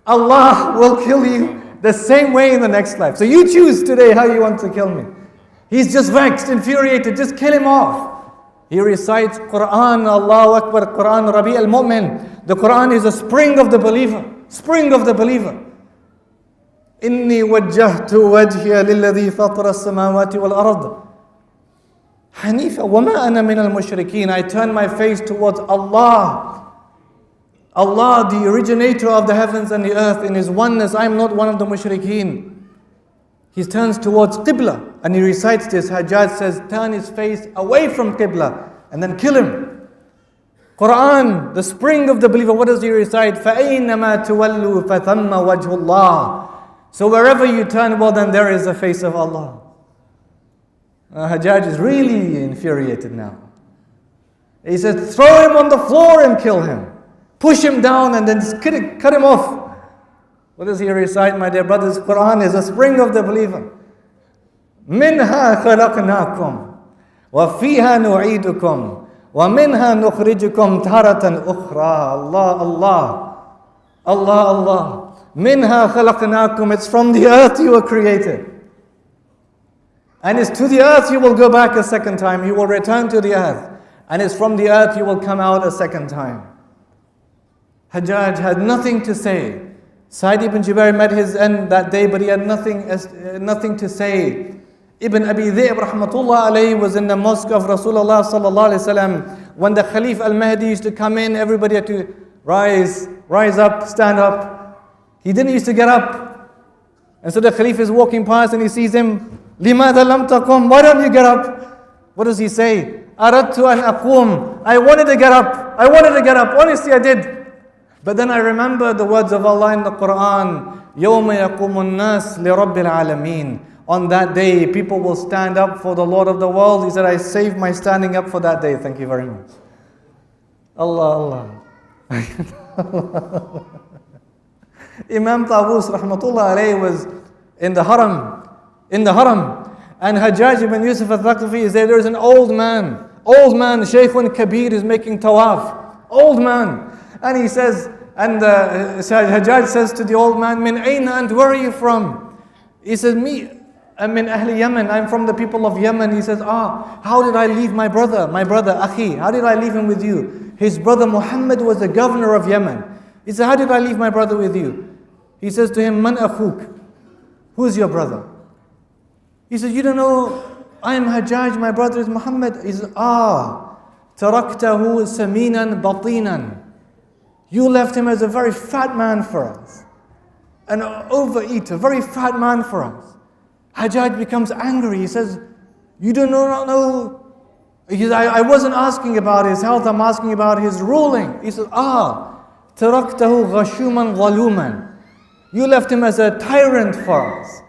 Allah will kill you the same way in the next life. So you choose today how you want to kill me. He's just vexed, infuriated, just kill him off. He recites Quran, Allahu Akbar, Quran, Rabi al-Mu'min. The Quran is a spring of the believer. Spring of the believer. إني وجهت وجهي للذي فطر السماوات والأرض حنيفا وما أنا من المشركين. I turn my face towards Allah. Allah, the originator of the heavens and the earth, in His oneness. I am not one of the mushrikeen. He turns towards Qibla and he recites this. Hajjaj says, turn his face away from Qibla and then kill him. Quran, the spring of the believer, what does he recite? فَأَيْنَمَا تُوَلُّوا فَثَمَّ وَجْهُ اللَّهِ. So wherever you turn, well then there is the face of Allah. Hajjaj is really infuriated now. He says, throw him on the floor and kill him. Push him down and then cut him off. What does he recite, my dear brothers? Quran is a spring of the believer. مِنْهَا خَلَقْنَاكُمْ وَفِيهَا نُعِيدُكُمْ وَمِنْهَا نُخْرِجُكُمْ تَارَةً أُخْرَى. Allah, Allah, Allah, Allah. مِنْهَا خَلَقْنَاكُمْ. It's from the earth you were created. And it's to the earth you will go back a second time. You will return to the earth. And it's from the earth you will come out a second time. Hajjaj had nothing to say. Sa'id ibn Jubair met his end that day, but he had nothing to say. Ibn Abi Dhi'b rahmatullah alayhi was in the mosque of Rasulullah sallallahu alayhi wasallam. When the Khalif al-Mahdi used to come in, everybody had to rise up, stand up. He didn't used to get up. And so the Khalif is walking past and he sees him. لِمَاذَا لَمْ تَقُمْ. Why don't you get up? What does he say? أَرَدْتُ أَنْ أَقُومْ. I wanted to get up. Honestly, I did. But then I remember the words of Allah in the Quran, يَوْمَ يَقُومُ النَّاسِ لِرَبِّ الْعَالَمِينَ. On that day, people will stand up for the Lord of the world. He said, I saved my standing up for that day. Thank you very much. Allah, Allah. Imam Tawus rahmatullah alayhi was in the haram. And Hajjaj ibn Yusuf al-Thaqafi is there. There's an old man, Shaykhun Kabir is making tawaf. Old man. And he says, Hajjaj says to the old man, Min ayna ant, where are you from? He says, me, I'm min Ahli Yemen, I'm from the people of Yemen. He says, how did I leave my brother, Akhi? How did I leave him with you? His brother Muhammad was the governor of Yemen. He said, how did I leave my brother with you? He says to him, Man akhuk? Who's your brother? He says, you don't know, I am Hajjaj, my brother is Muhammad. He says, taraktahu saminan batinan. You left him as a very fat man for us. An overeater, very fat man for us. Hajjaj becomes angry. He says, you do not know. He says, I wasn't asking about his health, I'm asking about his ruling. He says, taraktahu ghashuman ghaluman. You left him as a tyrant for us.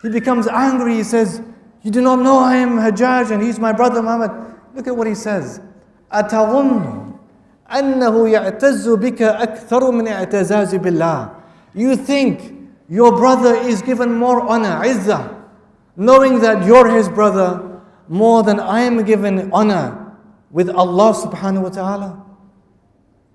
He becomes angry. He says, you do not know I am Hajjaj and he's my brother Muhammad. Look at what he says. أَتَظُنُّ أَنَّهُ يَعْتَزُّ بِكَ أَكْثَرُ مِنْ اعْتِزَازِ بِاللَّهِ. You think your brother is given more honor, izzah, knowing that you're his brother, more than I am given honor with Allah subhanahu wa ta'ala?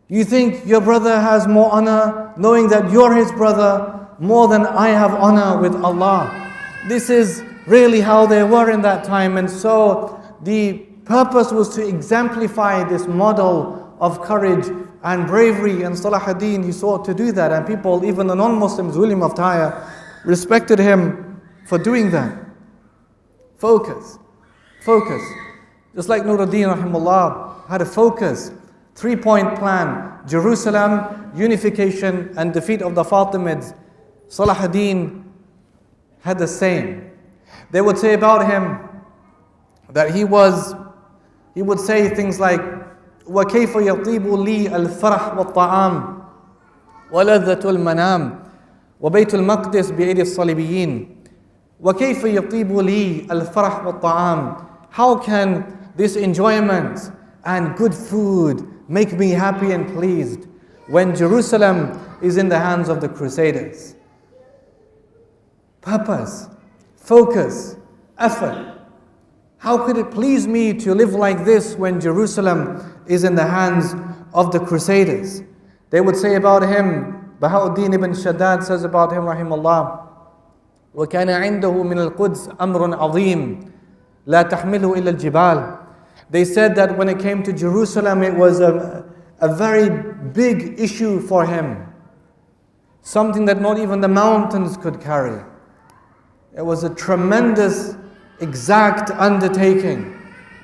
You think your brother has more honor, knowing that you're his brother, more than I have honor with Allah? This is really how they were in that time. And so the purpose was to exemplify this model of courage and bravery, and Salahudheen, he sought to do that, and people, even the non-Muslims, William of Tyre, respected him for doing that. Focus. Just like Nuruddin rahimahullah had a focus, 3-point plan: Jerusalem, unification, and defeat of the Fatimids. Salahudheen had the same. They would say about him that he would say things like, وَكَيْفَ يَطِيبُ لِي الْفَرَحْ وَالطَّعَامِ وَلَذَّةُ الْمَنَامِ وَبَيْتُ الْمَقْدِسِ بِأَيْدِي الصَّلِيبِيِّينَ وَكَيْفَ يَطِيبُ لِي الْفَرَحْ وَالطَّعَامِ. How can this enjoyment and good food make me happy and pleased when Jerusalem is in the hands of the Crusaders? Purpose, focus, effort. How could it please me to live like this when Jerusalem is in the hands of the Crusaders? They would say about him, Bahauddin ibn Shaddad says about him, rahimahullah, وَكَانَ عِنْدَهُ مِنَ الْقُدْسِ أَمْرٌ عَظِيمٌ لَا تَحْمِلُهُ إِلَّا الْجِبَالِ. They said that when it came to Jerusalem, it was a very big issue for him. Something that not even the mountains could carry. It was a tremendous, exact undertaking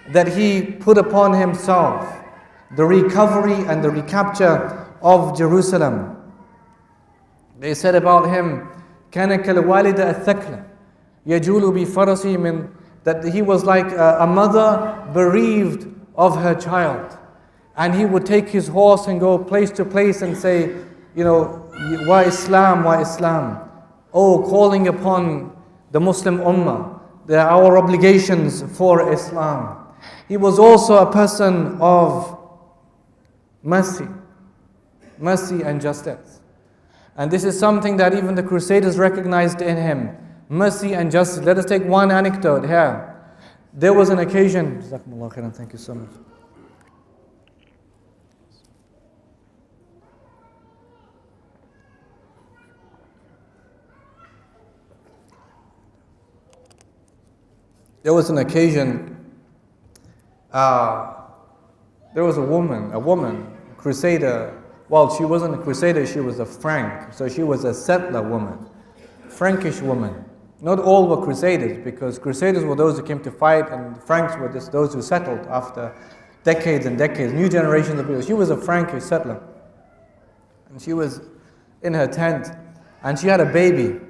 that he put upon himself. The recovery and the recapture of Jerusalem. They said about him, كَانَ كَالْوَالِدَ الثَّكْلَ يَجُولُ بِفَرَسِهِ مِنْ, that he was like a mother bereaved of her child. And he would take his horse and go place to place and say, Wa Islam, Wa Islam. Oh, calling upon the Muslim Ummah, our obligations for Islam. He was also a person of mercy and justice. And this is something that even the Crusaders recognized in him. Mercy and justice. Let us take one anecdote here. There was an occasion, Jazakumullah khairan, thank you so much. There was an occasion, there was a woman, crusader. Well, she wasn't a crusader, she was a Frank. So she was a settler woman, Frankish woman. Not all were crusaders, because crusaders were those who came to fight, and Franks were just those who settled after decades and decades, new generations of people. She was a Frankish settler. And she was in her tent, and she had a baby.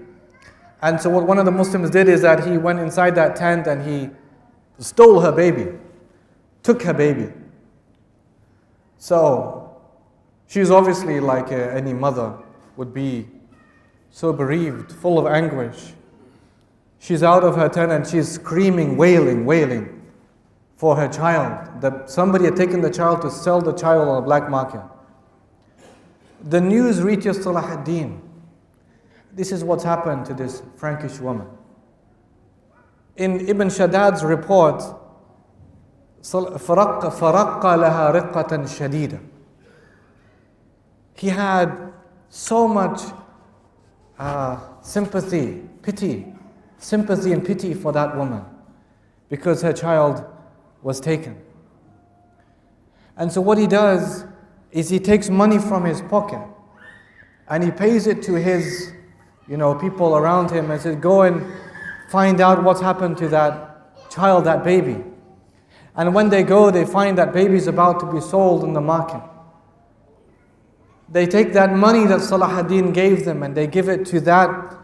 And so what one of the Muslims did is that he went inside that tent and he stole her baby, took her baby. So she's obviously like any mother would be, so bereaved, full of anguish. She's out of her tent and she's screaming, wailing for her child. That somebody had taken the child to sell the child on a black market. The news reaches Salahudheen. This is what's happened to this Frankish woman. In Ibn Shaddad's report, فَرَقَّ لَهَا رِقَّةً شَدِيدًا. He had so much sympathy and pity for that woman because her child was taken. And so what he does is he takes money from his pocket and he pays it to his people around him and says, go and find out what's happened to that child, that baby. And when they go, they find that baby is about to be sold in the market. They take that money that Salahudheen gave them and they give it to that,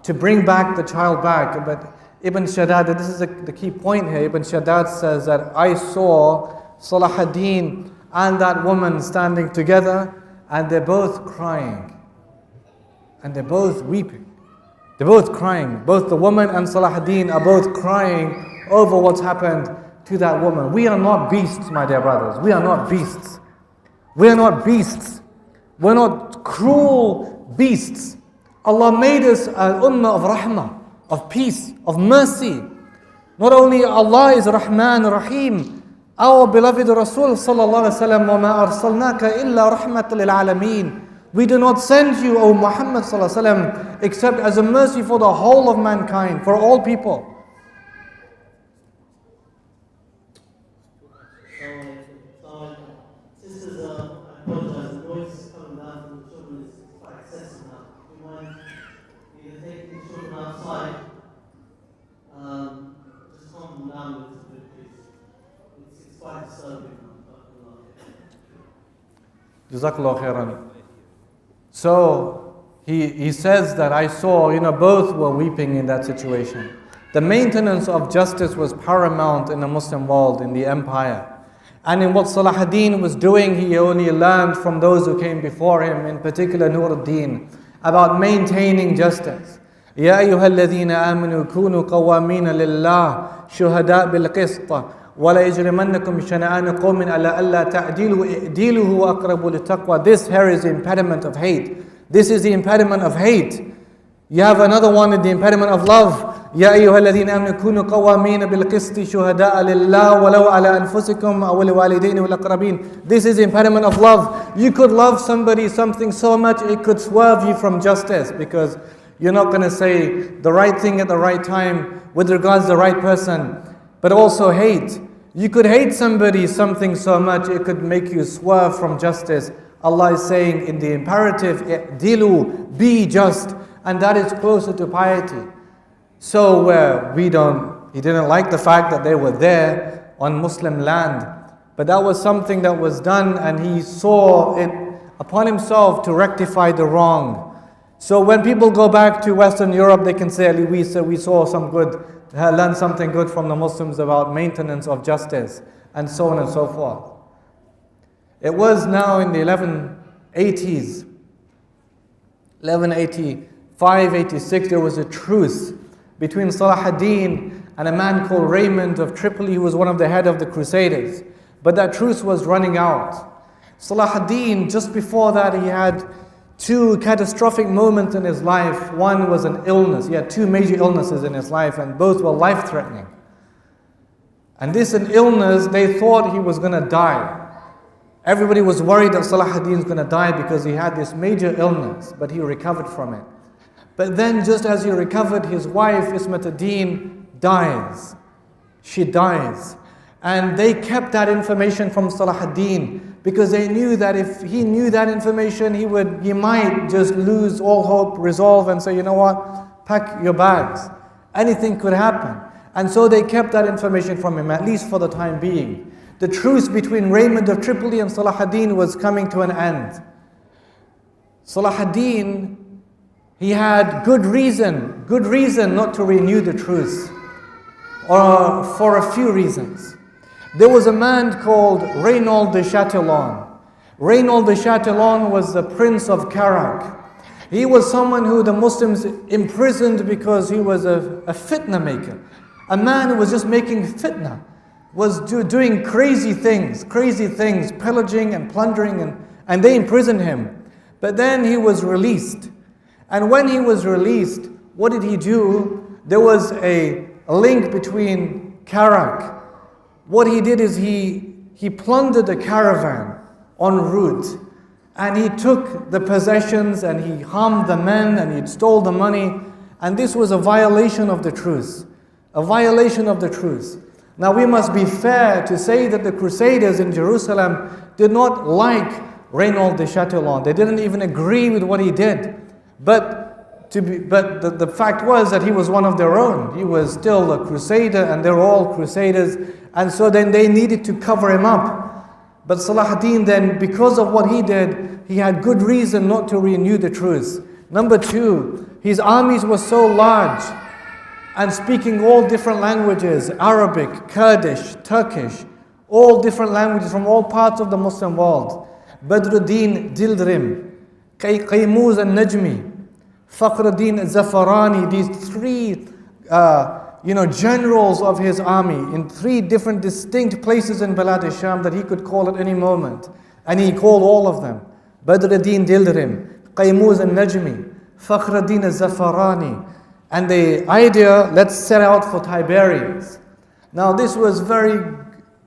to bring back the child back. But Ibn Shaddad, this is the key point here, Ibn Shaddad says that I saw Salahudheen and that woman standing together and they're both crying. And they're both weeping. They're both crying. Both the woman and Salahudheen are both crying over what's happened to that woman. We are not beasts, my dear brothers. We are not beasts. We are not beasts. We're not cruel beasts. Allah made us an ummah of rahmah, of peace, of mercy. Not only Allah is Rahman Rahim, our beloved Rasul sallallahu alaihi wasallam, وَمَا أَرْسَلْنَاكَ إِلَّا رَحْمَةً لِلْعَالَمِينَ. We do not send you, O Muhammad sallallahu alaihi wasallam, except as a mercy for the whole of mankind, for all people. Sisters, I apologize, the noise coming down from the children is quite excessive now. Do you mind either taking the children outside? Just calm them down a little bit, please. It's quite disturbing. Jazakallah khairan. So he says that I saw, both were weeping in that situation. The maintenance of justice was paramount in the Muslim world, in the empire. And in what Salahudheen was doing, he only learned from those who came before him, in particular Nuruddin, about maintaining justice. يا أيها الذين آمنوا كونوا قوامين لله شهداء بالقسط ولا يجرمنكم شنآن قوم على ألا تعدلوا اعدلوا هو أقرب للتقوى. This here is the impediment of hate. This is the impediment of hate. You have another one, the impediment of love. يا أيها الذين آمنوا كونوا قوامين بالقسط شهداء لله ولو على أنفسكم أو الوالدين والأقربين. This is the impediment of love. You could love somebody something so much it could swerve you from justice, because you're not going to say the right thing at the right time with regards to the right person. But also hate. You could hate somebody something so much it could make you swerve from justice. Allah is saying in the imperative, "Dilu, be just," and that is closer to piety. So he didn't like the fact that they were there on Muslim land, but that was something that was done, and he saw it upon himself to rectify the wrong. So when people go back to Western Europe, they can say, we saw some good, learned something good from the Muslims about maintenance of justice, and so on and so forth. It was now in the 1180s, 1185, 86, there was a truce between Salahudheen and a man called Raymond of Tripoli, who was one of the head of the Crusaders. But that truce was running out. Salahudheen, just before that, he had two catastrophic moments in his life. One was an illness. He had two major illnesses in his life, and both were life-threatening. And this an illness, they thought he was going to die. Everybody was worried that Salahudheen is going to die because he had this major illness, but he recovered from it. But then just as he recovered, his wife Ismat ad-Din dies. She dies. And they kept that information from Salahudheen because they knew that if he knew that information, he might just lose all hope, resolve and say, you know what, pack your bags. Anything could happen. And so they kept that information from him, at least for the time being. The truce between Raymond of Tripoli and Salahudheen was coming to an end. Salahudheen, he had good reason not to renew the truce, or for a few reasons. There was a man called Reynaud de Chatillon. Reynaud de Chatillon was the prince of Carac. He was someone who the Muslims imprisoned because he was a fitna maker. A man who was just making fitna, was doing crazy things, pillaging and plundering, and they imprisoned him. But then he was released. And when he was released, what did he do? There was a link between Carac. What he did is he plundered a caravan en route, and he took the possessions and he harmed the men and he stole the money, and this was a violation of the truce. A violation of the truce. Now we must be fair to say that the Crusaders in Jerusalem did not like Reynaud de Chatillon. They didn't even agree with what he did. But the fact was that he was one of their own. He was still a Crusader, and they were all Crusaders. And so then they needed to cover him up. But Salahudheen then, because of what he did, he had good reason not to renew the truce. Number two, his armies were so large and speaking all different languages, Arabic, Kurdish, Turkish, all different languages from all parts of the Muslim world. Badruddin Dildrim, Qaymuz al-Najmi, Fakhruddin al-Zafarani, these three generals of his army in three different distinct places in Balad al-Sham that he could call at any moment. And he called all of them. Badruddin Dildrim, Qaymuz al-Najmi, Fakhruddin al-Zafarani. And the idea, let's set out for Tiberias. Now this was very,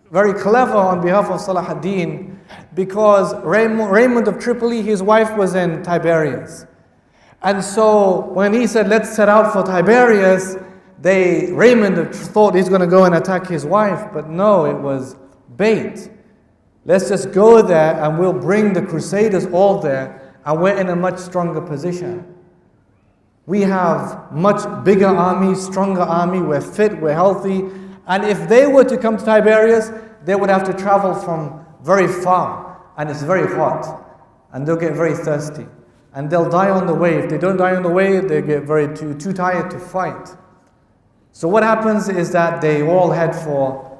very clever on behalf of Salahudheen, because Raymond of Tripoli, his wife was in Tiberias. And so when he said, let's set out for Tiberias, Raymond thought he's going to go and attack his wife, but no, it was bait. Let's just go there and we'll bring the Crusaders all there, and we're in a much stronger position. We have much bigger army, stronger army, we're fit, we're healthy. And if they were to come to Tiberias, they would have to travel from very far, and it's very hot, and they'll get very thirsty. And they'll die on the way. If they don't die on the way, they get too tired to fight. So what happens is that they all head for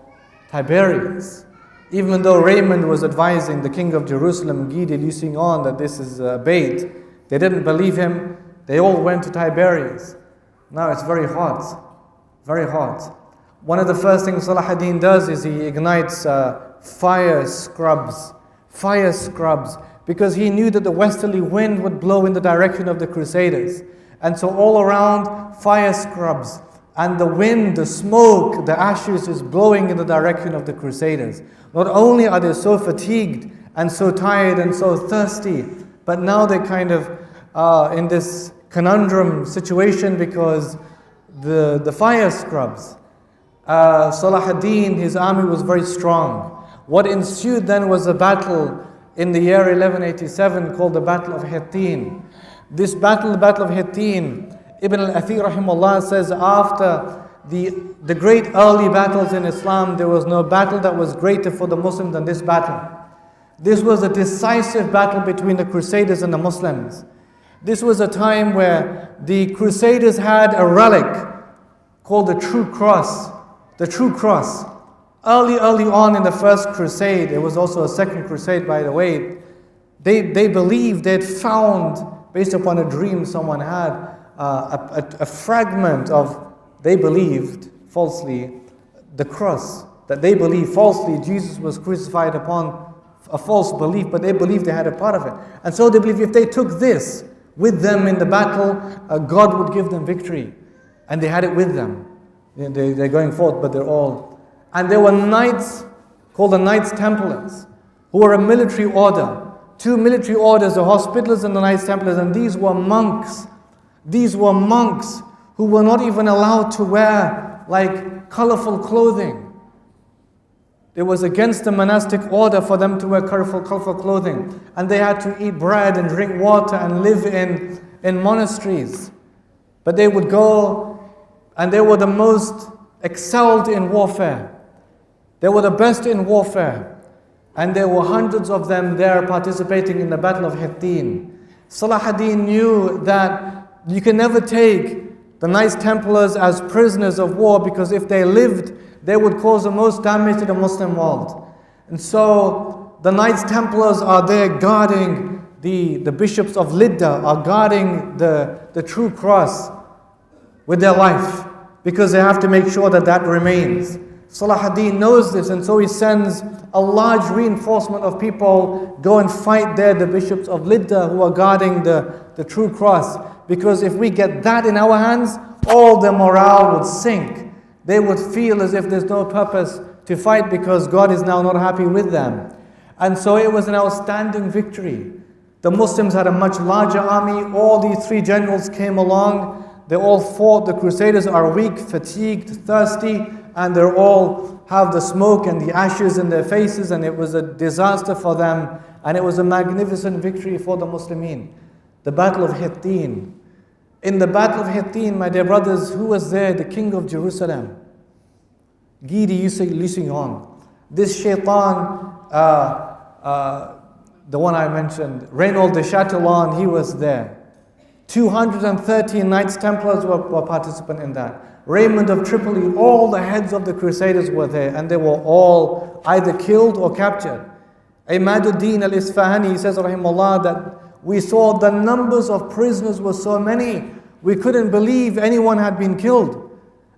Tiberias. Even though Raymond was advising the king of Jerusalem, Guy de Lusignan, that this is bait, they didn't believe him. They all went to Tiberias. Now it's very hot, very hot. One of the first things Salahudheen does is he ignites fire scrubs, because he knew that the westerly wind would blow in the direction of the Crusaders. And so all around, fire scrubs, And the wind, the smoke, the ashes is blowing in the direction of the Crusaders. Not only are they so fatigued and so tired and so thirsty, but now they're kind of in this conundrum situation because the fire scrubs. Salahudheen, his army was very strong. What ensued then was a battle in the year 1187 called the Battle of Hittin. This battle, the Battle of Hittin, Ibn al-Athir rahimahullah says after the great early battles in Islam, there was no battle that was greater for the Muslims than this battle. This was a decisive battle between the Crusaders and the Muslims. This was a time where the Crusaders had a relic called the True Cross. The True Cross. Early on in the first crusade, there was also a second crusade by the way, they believed they'd found, based upon a dream someone had, a fragment of, they believed falsely, the cross, that they believed falsely Jesus was crucified upon, a false belief, but they believed they had a part of it. And so they believed if they took this with them in the battle, God would give them victory. And they had it with them. They're going forth, but they're all... And there were knights, called the Knights Templars, who were a military order. Two military orders, the Hospitallers and the Knights Templars, and these were monks. These were monks who were not even allowed to wear like colorful clothing. It was against the monastic order for them to wear colorful clothing. And they had to eat bread and drink water and live in monasteries. But they would go, and they were the most excelled in warfare. They were the best in warfare. And there were hundreds of them there participating in the Battle of Hittin. Salahudheen knew that you can never take the Knights Templars as prisoners of war, because if they lived, they would cause the most damage to the Muslim world. And so the Knights Templars are there guarding the bishops of Lidda, are guarding the true cross with their life, because they have to make sure that that remains. Salahudheen knows this, and so he sends a large reinforcement of people go and fight there, the bishops of Lidda who are guarding the true cross. Because if we get that in our hands, all their morale would sink. They would feel as if there's no purpose to fight because God is now not happy with them. And so it was an outstanding victory. The Muslims had a much larger army. All these three generals came along. They all fought. The Crusaders are weak, fatigued, thirsty, and they all have the smoke and the ashes in their faces, and it was a disaster for them, and it was a magnificent victory for the Muslimin. The Battle of Hittin. In the Battle of Hittin, my dear brothers, who was there? The King of Jerusalem, Guy de Lusignan. This shaitan, the one I mentioned, Reynaud de Chatillon, he was there. 230 Knights Templars were participant in that. Raymond of Tripoli, all the heads of the Crusaders were there, and they were all either killed or captured. Imaduddin al-Isfahani, he says, rahimahullah, that we saw the numbers of prisoners were so many, we couldn't believe anyone had been killed.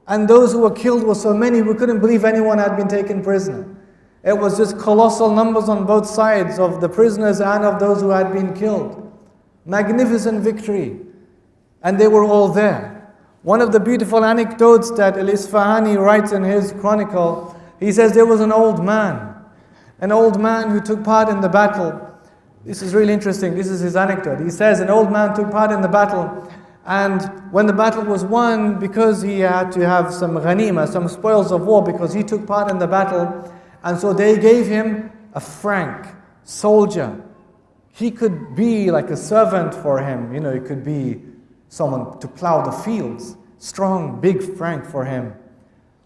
And those who were killed were so many, we couldn't believe anyone had been taken prisoner. It was just colossal numbers on both sides of the prisoners and of those who had been killed. Magnificent victory. And they were all there. One of the beautiful anecdotes that Al-Isfahani writes in his chronicle, he says there was an old man who took part in the battle. This is really interesting. This is his anecdote. He says an old man took part in the battle, and when the battle was won, because he had to have some ghanima, some spoils of war, because he took part in the battle, and so they gave him a frank soldier. He could be like a servant for him. You know, he could be someone to plow the fields. Strong, big frank for him.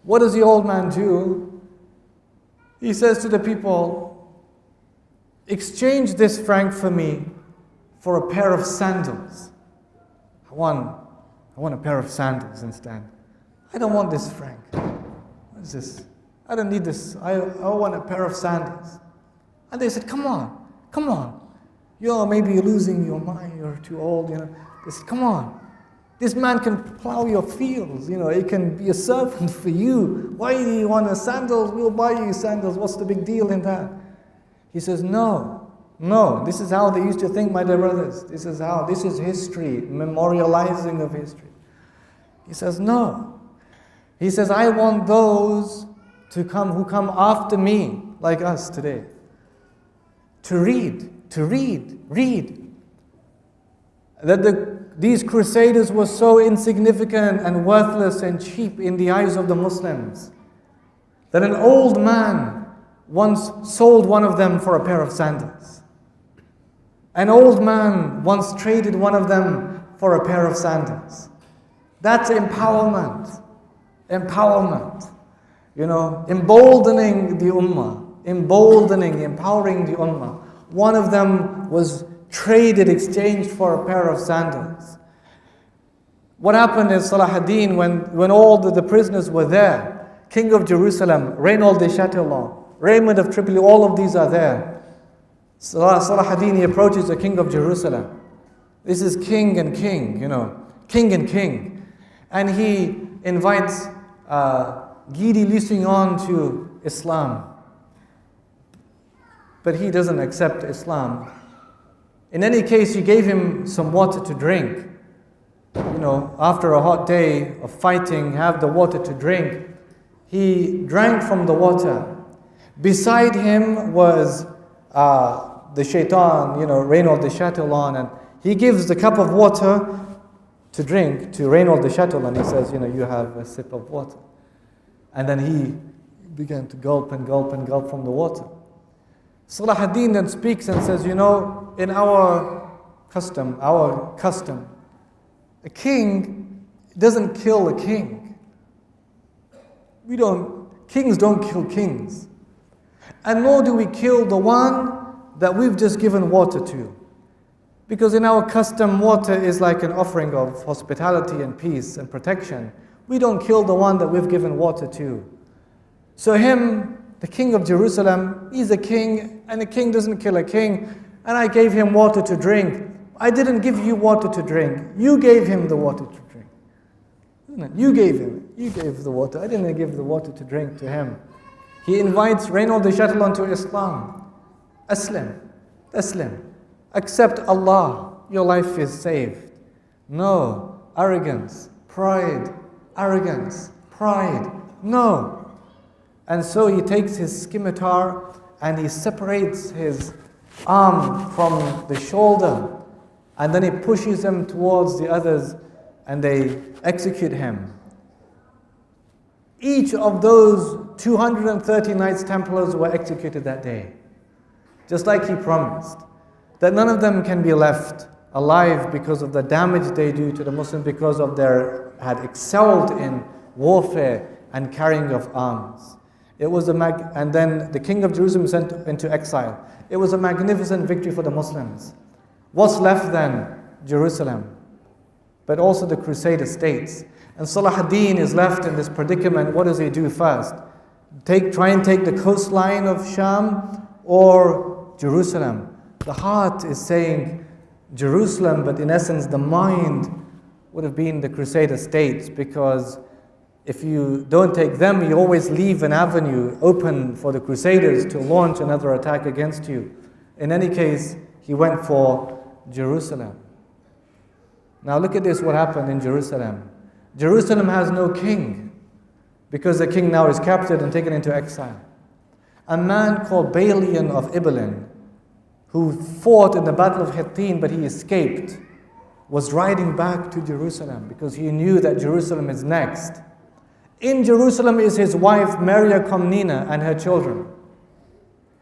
What does the old man do? He says to the people, exchange this franc for me for a pair of sandals. I want a pair of sandals instead. I don't want this franc. What is this? I don't need this. I want a pair of sandals. And they said, come on. Maybe you're losing your mind, you're too old, They said, come on. This man can plow your fields, he can be a servant for you. Why do you want sandals? We'll buy you sandals. What's the big deal in that? He says, no, this is how they used to think, my dear brothers. This is history, memorializing of history. He says, no, He says, I want those who come after me, like us today, to read. That these crusaders were so insignificant and worthless and cheap in the eyes of the Muslims, that an old man once sold one of them for a pair of sandals. An old man once traded one of them for a pair of sandals. That's empowerment. Empowerment. Emboldening the ummah. Empowering the ummah. One of them was exchanged for a pair of sandals. What happened is Salahudeen, when all the prisoners were there, King of Jerusalem, Reynold de Chatillon, Raymond of Tripoli, all of these are there. Salahudeen, he approaches the King of Jerusalem. This is king and king, king and king. And he invites Guy de Lusignan to Islam. But he doesn't accept Islam. In any case, he gave him some water to drink. After a hot day of fighting, have the water to drink. He drank from the water. Beside him was the shaitan, Reynold de Chatillon, and he gives the cup of water to drink to Reynold de Chatillon. He says, you have a sip of water. And then he began to gulp and gulp and gulp from the water. Salahudeen then speaks and says, in our custom, a king doesn't kill a king. Kings don't kill kings. And nor do we kill the one that we've just given water to. Because in our custom, water is like an offering of hospitality and peace and protection. We don't kill the one that we've given water to. So him, the king of Jerusalem, he's a king, and a king doesn't kill a king. And I gave him water to drink. I didn't give you water to drink. You gave him the water to drink. Isn't it? You gave the water. I didn't give the water to drink to him. He invites Reynold de Chatillon to Islam. Aslim. Accept Allah. Your life is saved. No. Arrogance. Pride. No. And so he takes his scimitar and he separates his arm from the shoulder. And then he pushes him towards the others and they execute him. Each of those 230 Knights Templars were executed that day. Just like he promised. That none of them can be left alive because of the damage they do to the Muslims, because of had excelled in warfare and carrying of arms. And then the king of Jerusalem sent into exile. It was a magnificent victory for the Muslims. What's left then? Jerusalem. But also the Crusader states. And Salahudeen is left in this predicament. What does he do first? Try and take the coastline of Sham or Jerusalem? The heart is saying Jerusalem, but in essence the mind would have been the Crusader states, because if you don't take them, you always leave an avenue open for the Crusaders to launch another attack against you. In any case, he went for Jerusalem. Now look at this, what happened in Jerusalem. Jerusalem has no king, because the king now is captured and taken into exile. A man called Balian of Ibelin, who fought in the Battle of Hittin but he escaped, was riding back to Jerusalem because he knew that Jerusalem is next. In Jerusalem is his wife Maria Komnena and her children.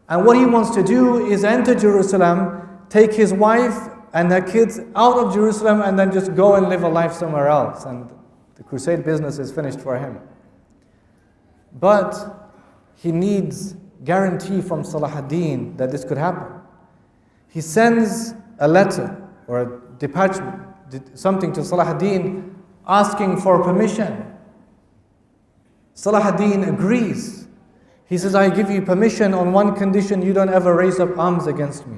And what he wants to do is enter Jerusalem, take his wife and her kids out of Jerusalem, and then just go and live a life somewhere else. And the crusade business is finished for him. But he needs guarantee from Salahudeen that this could happen. He sends a letter or a detachment, something to Salahudeen asking for permission. Salahudeen agrees. He says, I give you permission on one condition: you don't ever raise up arms against me.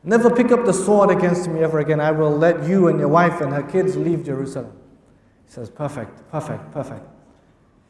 Never pick up the sword against me ever again. I will let you and your wife and her kids leave Jerusalem. He says, perfect.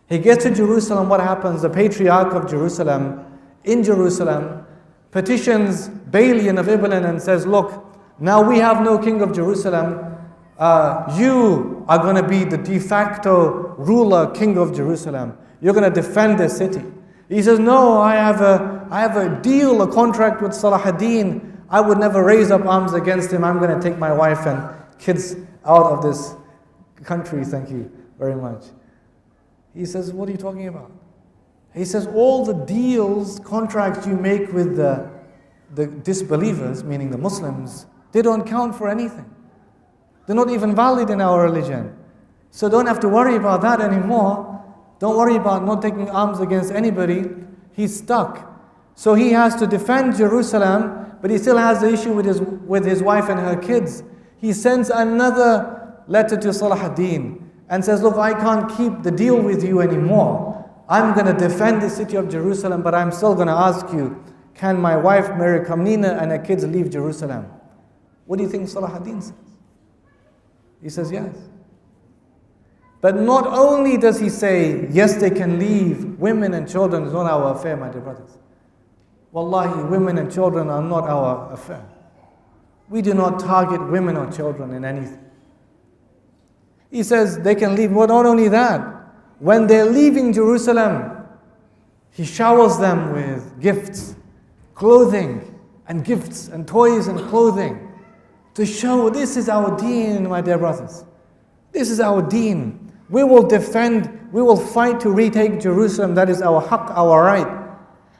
He gets to Jerusalem. What happens? The patriarch of Jerusalem, in Jerusalem, petitions Balian of Ibelin and says, look, now we have no king of Jerusalem. you are going to be the de facto ruler, king of Jerusalem. You're going to defend this city. He says, no, I have a deal, a contract with Salahudheen. I would never raise up arms against him. I'm going to take my wife and kids out of this country. Thank you very much. He says, what are you talking about? He says, all the deals, contracts you make with the disbelievers, meaning the Muslims, they don't count for anything. They're not even valid in our religion. So don't have to worry about that anymore. Don't worry about not taking arms against anybody. He's stuck. So he has to defend Jerusalem, but he still has the issue with his wife and her kids. He sends another letter to Salahudheen and says, look, I can't keep the deal with you anymore. I'm going to defend the city of Jerusalem, but I'm still going to ask you, can my wife Mary Kamnina and her kids leave Jerusalem? What do you think Salahudheen says? He says yes. But not only does he say, yes, they can leave, women and children is not our affair, my dear brothers. Wallahi, women and children are not our affair. We do not target women or children in anything. He says they can leave. Well, not only that, when they're leaving Jerusalem, he showers them with gifts, clothing and gifts and toys and clothing to show this is our deen, my dear brothers. This is our deen. We will defend, we will fight to retake Jerusalem. That is our haqq, our right.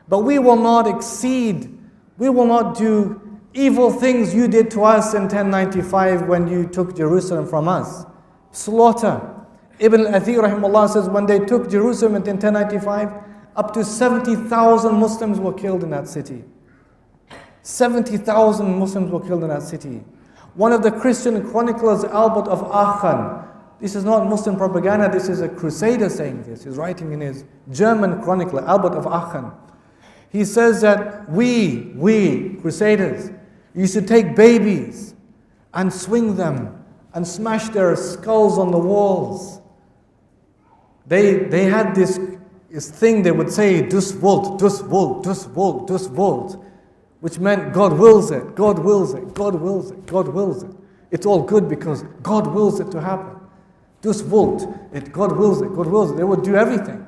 But we will not exceed, we will not do evil things you did to us in 1095 when you took Jerusalem from us. Slaughter. Ibn al-Athir rahimahullah says when they took Jerusalem in 1095, up to 70,000 Muslims were killed in that city. 70,000 Muslims were killed in that city. One of the Christian chroniclers, Albert of Aachen, this is not Muslim propaganda, this is a crusader saying this. He's writing in his German chronicler, Albert of Aachen. He says that we crusaders used to take babies and swing them and smash their skulls on the walls. They had this thing they would say, dus wollt, dus wollt, dus wollt, dus wollt, which meant God wills it, God wills it, God wills it, God wills it. It's all good because God wills it to happen. Dus wollt, God wills it, God wills it. They would do everything.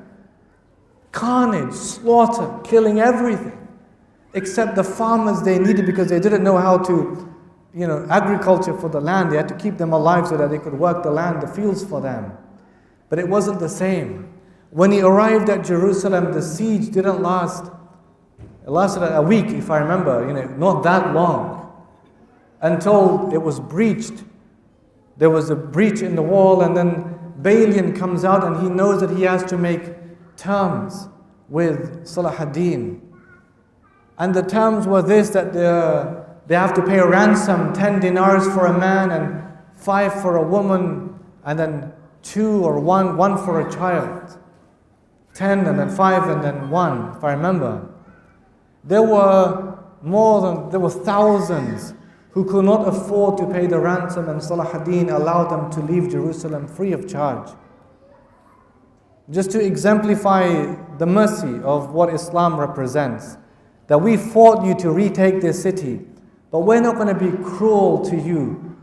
Carnage, slaughter, killing everything, except the farmers they needed because they didn't know how to, agriculture for the land. They had to keep them alive so that they could work the land, the fields for them. But it wasn't the same. When he arrived at Jerusalem, the siege didn't last. It lasted a week, if I remember, not that long, until it was breached. There was a breach in the wall, and then Balian comes out and he knows that he has to make terms with Salahudheen. And the terms were this, that they have to pay a ransom, 10 dinars for a man and 5 for a woman, and then 2 or 1 for a child. 10 and then 5 and then 1, if I remember. There were thousands who could not afford to pay the ransom, and Salahudheen allowed them to leave Jerusalem free of charge. Just to exemplify the mercy of what Islam represents, that we fought you to retake this city, but we're not going to be cruel to you.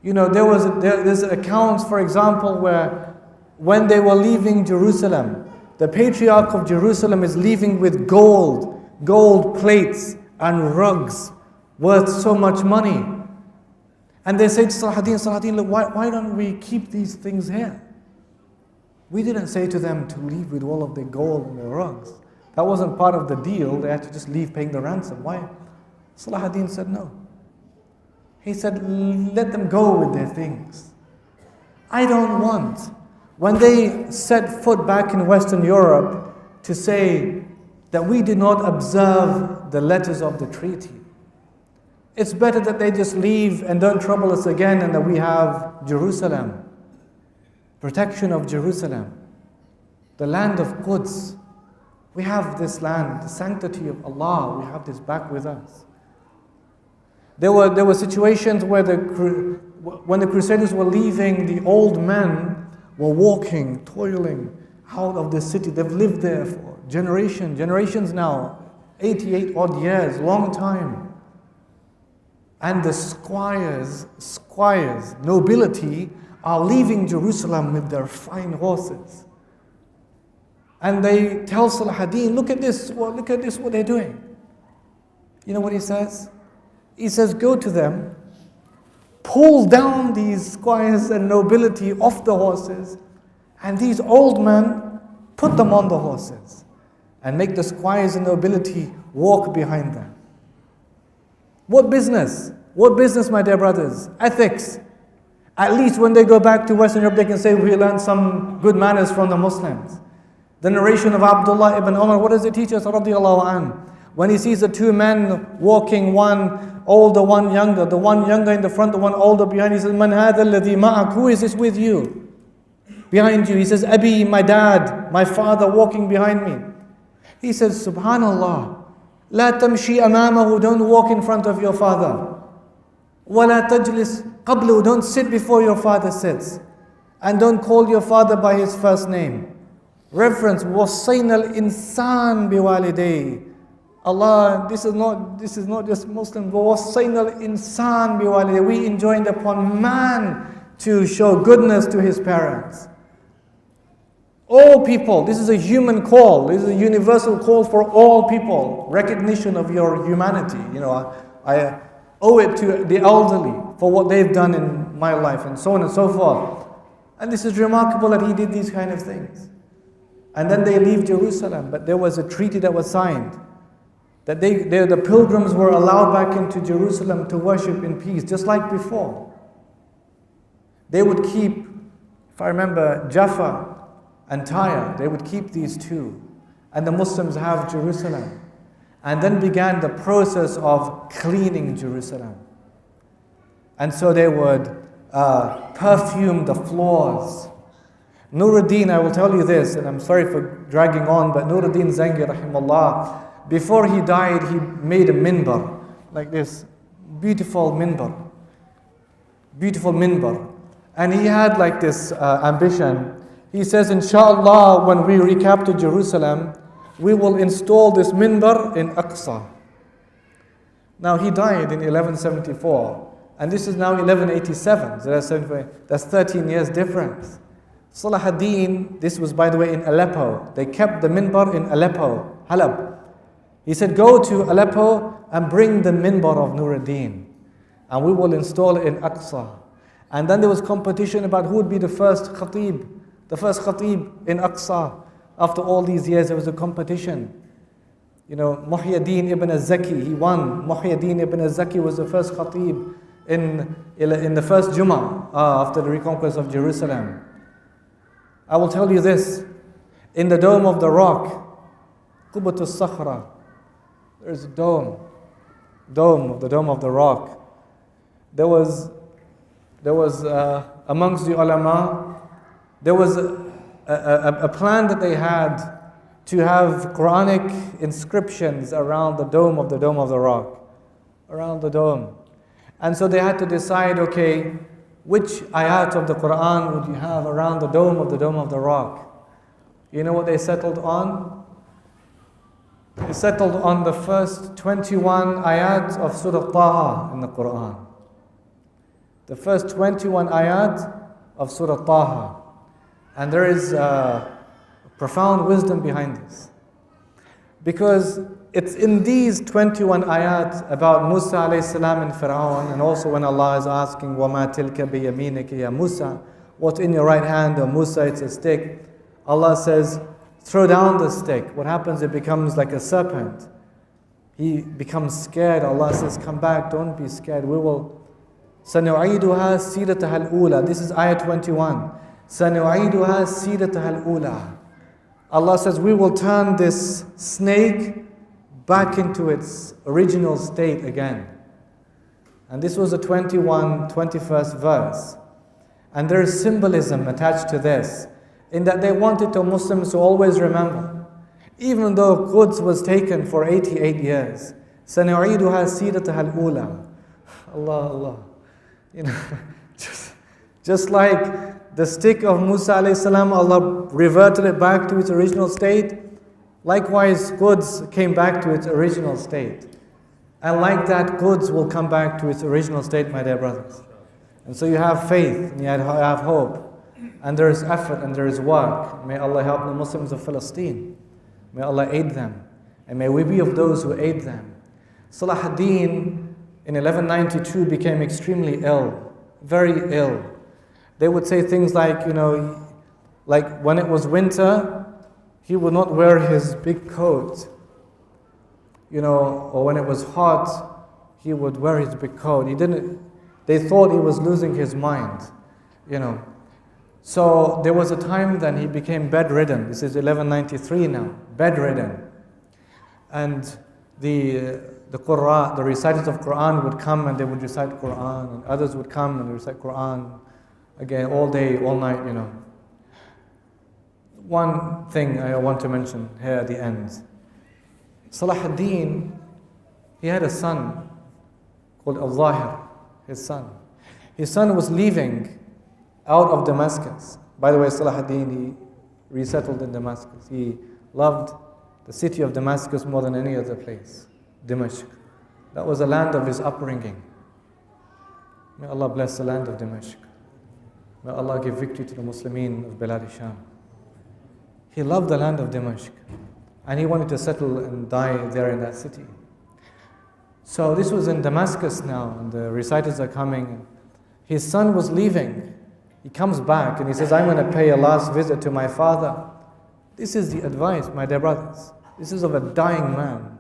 There's accounts, for example, where when they were leaving Jerusalem, the Patriarch of Jerusalem is leaving with gold plates and rugs worth so much money. And they say to Salahudheen, look, why don't we keep these things here? We didn't say to them to leave with all of the gold and the rugs. That wasn't part of the deal. They had to just leave paying the ransom. Why? Salahudheen said no. He said, let them go with their things. I don't want, when they set foot back in Western Europe, to say that we did not observe the letters of the treaty. It's better that they just leave and don't trouble us again, and that we have Jerusalem. Protection of Jerusalem, the land of Quds. We have this land, the sanctity of Allah, we have this back with us. There were situations where when the Crusaders were leaving, the old men were walking, toiling out of the city. They've lived there for generations now, 88 odd years, long time. And the squires, nobility, are leaving Jerusalem with their fine horses. And they tell Salahudheen, look at this, what they're doing. You know what he says? He says, go to them, pull down these squires and nobility off the horses, and these old men, put them on the horses, and make the squires and nobility walk behind them. What business? What business, my dear brothers? Ethics. At least when they go back to Western Europe, they can say, we learned some good manners from the Muslims. The narration of Abdullah ibn Umar, what does it teach us? Radiallahu anhu. When he sees the two men walking, one older, one younger, the one younger in the front, the one older behind, he says, Man hadha alladhi ma'ak? Who is this with you? Behind you. He says, Abi, my dad, my father walking behind me. He says, Subhanallah, la tamshi amamahu, don't walk in front of your father. Wala tajlis qablu, don't sit before your father sits. And don't call your father by his first name. Reference, وَصَّيْنَا الْإِنسَانِ بِوَالِدَيْهِ. Allah, this is not just Muslim, وَصَّيْنَا الْإِنسَانِ بِوَالِدَيْهِ. We enjoined upon man to show goodness to his parents. All people, this is a human call, this is a universal call for all people. Recognition of your humanity. You know, I owe it to the elderly for what they've done in my life, and so on and so forth. And this is remarkable that he did these kind of things. And then they leave Jerusalem, but there was a treaty that was signed that the pilgrims were allowed back into Jerusalem to worship in peace, just like before. They would keep, if I remember, Jaffa and Tyre, they would keep these two, and the Muslims have Jerusalem. And then began the process of cleaning Jerusalem. And so they would perfume the floors. Nuruddin, I will tell you this, and I'm sorry for dragging on, but Nuruddin Zangi, rahimahullah, before he died, he made a minbar, like this, beautiful minbar. And he had like this ambition. He says, inshallah, when we recapture Jerusalem, we will install this minbar in Aqsa. Now he died in 1174, and this is now 1187, so that's 13 years difference. Salahudheen, this was by the way in Aleppo. They kept the minbar in Aleppo, Halab. He said, go to Aleppo and bring the minbar of Nuruddin, and we will install it in Aqsa. And then there was competition about who would be the first khatib in Aqsa. After all these years, there was a competition. You know, Muhyiddin ibn al-Zaki, he won. Muhyiddin ibn al-Zaki was the first khatib in the first Jummah after the reconquest of Jerusalem. I will tell you this, in the Dome of the Rock, Qubat al-Sakhra, there's a dome of the Rock. There was amongst the ulama, there was a plan that they had to have Quranic inscriptions around the dome of the Rock, around the dome. And so they had to decide, okay, which ayat of the Quran would you have around the dome of the Rock? You know what they settled on? They settled on the first 21 ayat of Surah Taha in the Quran. The first 21 ayat of Surah Taha. And there is profound wisdom behind this. Because it's in these 21 ayat about Musa alayhi salam and Fir'aun, and also when Allah is asking, وَمَا تِلْكَ بِيَمِينِكَ يَا Musa, what's in your right hand, O Musa, it's a stick. Allah says, throw down the stick. What happens? It becomes like a serpent. He becomes scared. Allah says, come back, don't be scared. We will, سَنُعِيدُهَا سِيرَتَهَا الْأُولَى. This is ayat 21. سَنُعِيدُهَا سِيرَتَهَا الْأُولَى. Allah says, we will turn this snake back into its original state again. And this was the 21st verse. And there is symbolism attached to this, in that they wanted the Muslims to always remember, even though Quds was taken for 88 years, سَنُعِيدُهَا سِيرَتَهَا الْأُولَى. Allah. You know, just like the stick of Musa alayhi salam, Allah reverted it back to its original state. Likewise, Quds came back to its original state. And like that, goods will come back to its original state, my dear brothers. And so you have faith, and you have hope, and there is effort, and there is work. May Allah help the Muslims of Palestine. May Allah aid them, and may we be of those who aid them. Salahudheen in 1192 became extremely ill, very ill. They would say things like, like when it was winter, he would not wear his big coat, or when it was hot, he would wear his big coat. They thought he was losing his mind, So there was a time then he became bedridden. This is 1193 now, bedridden. And the Qur'an, the reciters of Qur'an would come and they would recite Qur'an, and others would come and recite Qur'an again all day, all night, One thing I want to mention here at the end. Salahudheen, he had a son called Al-Zahir, his son. His son was leaving out of Damascus. By the way, Salahudheen, he resettled in Damascus. He loved the city of Damascus more than any other place, Dimashq. That was the land of his upbringing. May Allah bless the land of Dimashq. May Allah give victory to the Muslimin of Bilad Sham. He loved the land of Dimashq, and he wanted to settle and die there in that city. So this was in Damascus now, and the reciters are coming. His son was leaving. He comes back and he says, I'm going to pay a last visit to my father. This is the advice, my dear brothers. This is of a dying man.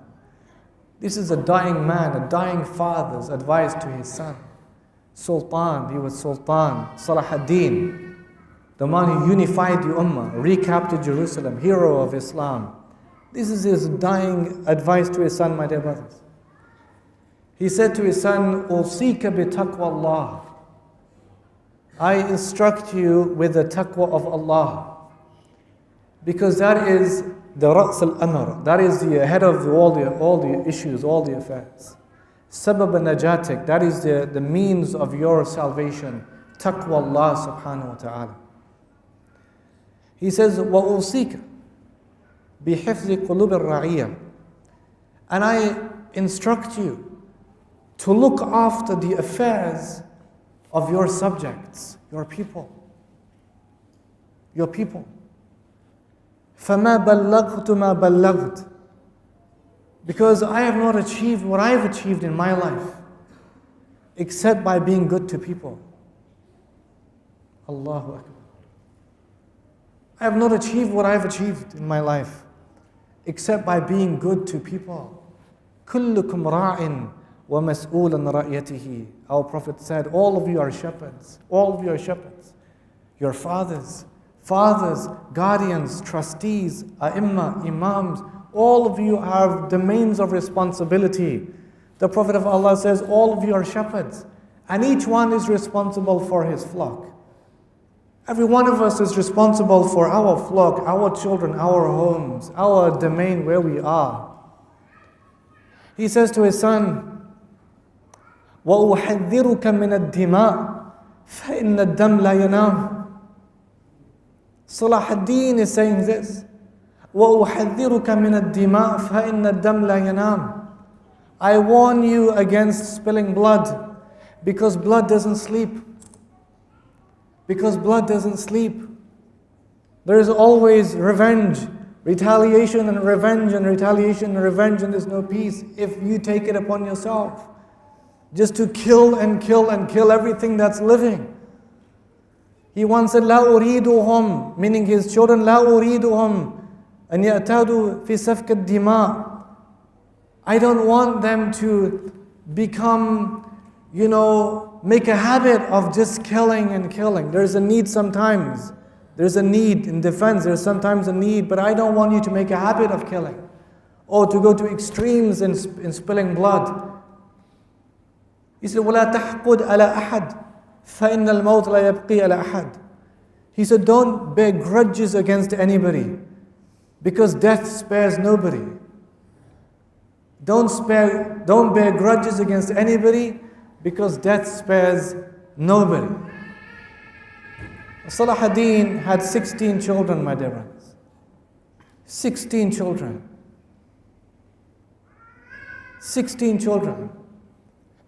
This is a dying man, a dying father's advice to his son. Sultan, he was Sultan, Salahudheen, the man who unified the Ummah, recaptured Jerusalem, hero of Islam. This is his dying advice to his son, my dear brothers. He said to his son, Usika bi taqwa Allah. I instruct you with the taqwa of Allah. Because that is the Ra's al-Amr. That is the head of all the issues, all the affairs. Sabab najatik. That is the means of your salvation. Taqwa Allah subhanahu wa ta'ala. He says, وَأُوصِيكَ بِحِفْظِ قُلُوبِ الرَّعِيَّةِ. And I instruct you to look after the affairs of your subjects, your people. Your people. فَمَا بَلَّغْتُ مَا بَلَّغْتُ. Because I have not achieved what I have achieved in my life except by being good to people. Allahu Akbar. I have not achieved what I have achieved in my life except by being good to people. كُلُّكُمْ رَاعٍ وَمَسْئُولًا رَأْيَتِهِ. Our Prophet said, all of you are shepherds. All of you are shepherds. Your fathers, guardians, trustees, ai*imma, imams, all of you have domains of responsibility. The Prophet of Allah says, all of you are shepherds. And each one is responsible for his flock. Every one of us is responsible for our flock, our children, our homes, our domain where we are. He says to his son, وَأُحَذِّرُكَ مِنَ الدِّمَاءِ فَإِنَّ الدَّمْ لَا يَنَامُ. Salahudheen is saying this. وَأُحَذِّرُكَ مِنَ الدِّمَاءِ فَإِنَّ الدَّمْ لَا يَنَامُ. I warn you against spilling blood, because blood doesn't sleep. Because blood doesn't sleep. There is always revenge, retaliation and revenge and retaliation and revenge, and there's no peace if you take it upon yourself just to kill and kill and kill everything that's living. He once said, لا أريدهم, meaning his children, لا أريدهم أن يأتادوا في سفك الدماء. I don't want them to become, make a habit of just killing and killing. There's a need sometimes. There's a need in defense. There's sometimes a need, but I don't want you to make a habit of killing or to go to extremes in spilling blood. He said, وَلَا تَحْقُدْ عَلَى أَحَدٍ فَإِنَّ الْمَوْتَ لَا يَبْقِي عَلَى أَحَدٍ. He said, don't bear grudges against anybody, because death spares nobody. Don't bear grudges against anybody, because death spares nobody. Salahudheen had 16 children, my dear brothers. 16 children. 16 children.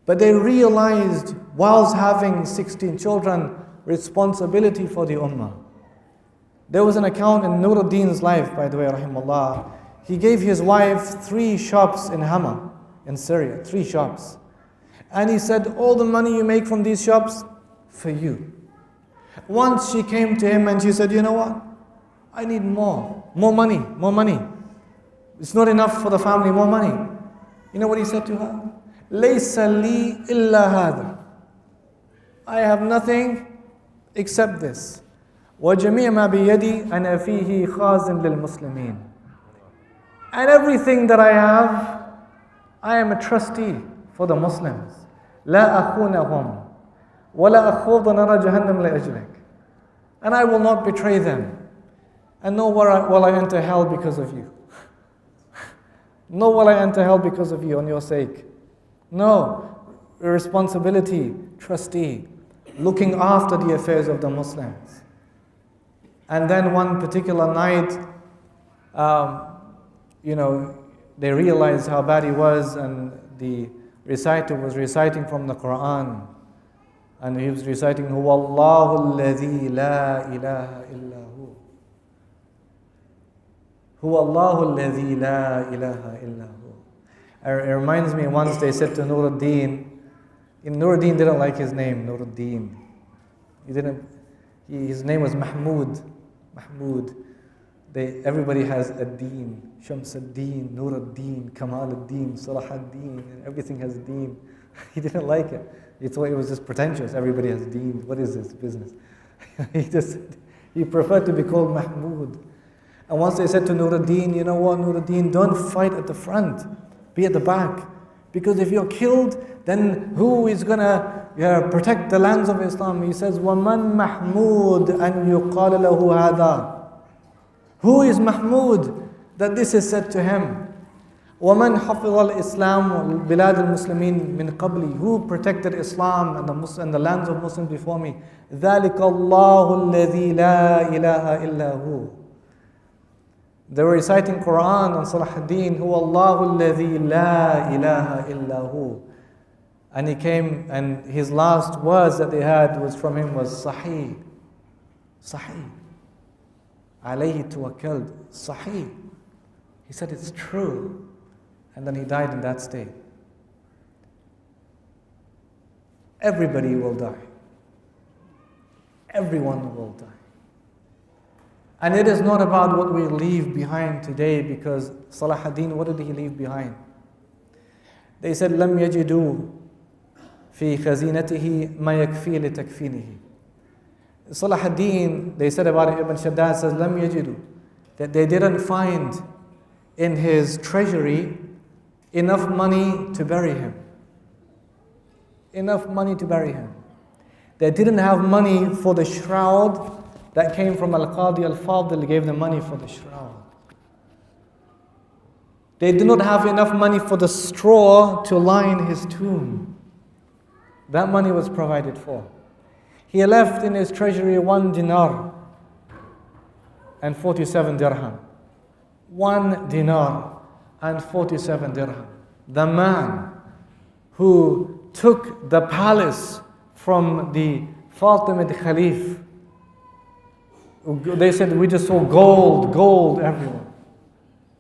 But they realized, whilst having 16 children, responsibility for the ummah. There was an account in Nuruddin's life, by the way, rahimahullah. He gave his wife 3 shops in Hama, in Syria, 3 shops. And he said, all the money you make from these shops, for you. Once she came to him and she said, you know what? I need more money. It's not enough for the family, more money. You know what he said to her? لَيْسَ لِي إِلَّا هَذَا. I have nothing except this. وَجَمِيعَ مَا بِيَدِي أَنَا فِيهِ خَازٍ لِلْمُسْلِمِينَ. And everything that I have, I am a trustee for the Muslims. لَا أَخُونَهُمْ وَلَا أَخُوضَ نَارَ جَهَنَّمْ لِأَجْلِكَ. And I will not betray them. And nor will I enter hell because of you. Nor will I enter hell because of you, on your sake. No, responsibility, trustee, looking after the affairs of the Muslims. And then one particular night, they realized how bad he was, and the reciter was reciting from the Quran. And he was reciting, هُوَ اللَّهُ الَّذِي لَا إِلَهَ إِلَّا هُوَ. هُوَ اللَّهُ الَّذِي لَا إِلَهَ إِلَّا هُوَ. It reminds me, once they said to Nuruddin, Nuruddin didn't like his name, Nuruddin. His name was Mahmud. Everybody has a deen. Shamsuddin, Nuruddin, Kamaluddin, Salahuddin, and everything has deen. He didn't like it. He thought it was just pretentious. Everybody has deen. What is this business? He preferred to be called Mahmud. And once they said to Nuruddin, you know what, Nuruddin, don't fight at the front. Be at the back. Because if you're killed, then who is going to protect the lands of Islam? He says, وَمَنْ مَحْمُودٌ أَنْ يُقَالَ لَهُ هَذَا. Who is Mahmud that this is said to him? وَمَنْ حَفِظَ الْإِسْلَامُ بِلَادِ الْمُسْلِمِينَ مِنْ قَبْلِ. Who protected Islam and the lands of Muslims before me? ذَلِكَ اللَّهُ الَّذِي لَا إِلَهَ إِلَّا هُوَ. They were reciting Quran on Salahudheen, هُوَ اللَّهُ الَّذِي لَا إِلَهَ إِلَّا هُوَ. And he came, and his last words that they had was from him was Sahih. Sahih. Alayhi tawakkalt. Sahih. He said it's true. And then he died in that state. Everybody will die. Everyone will die. And it is not about what we leave behind today, because Salahudheen, what did he leave behind? They said, لَمْ يَجِدُوا فِي خَزِينَتِهِ مَا يَكْفِي لِتَكْفِينِهِ. Salahudheen, they said about it, Ibn Shaddad says, لَمْ يَجِدُوا, that they didn't find in his treasury enough money to bury him. Enough money to bury him. They didn't have money for the shroud that came from Al-Qadi Al-Fadil, gave them money for the shroud. They did not have enough money for the straw to line his tomb. That money was provided for. He left in his treasury 1 dinar and 47 dirham. 1 dinar and 47 dirham. The man who took the palace from the Fatimid Khalif. They said, we just saw gold everywhere.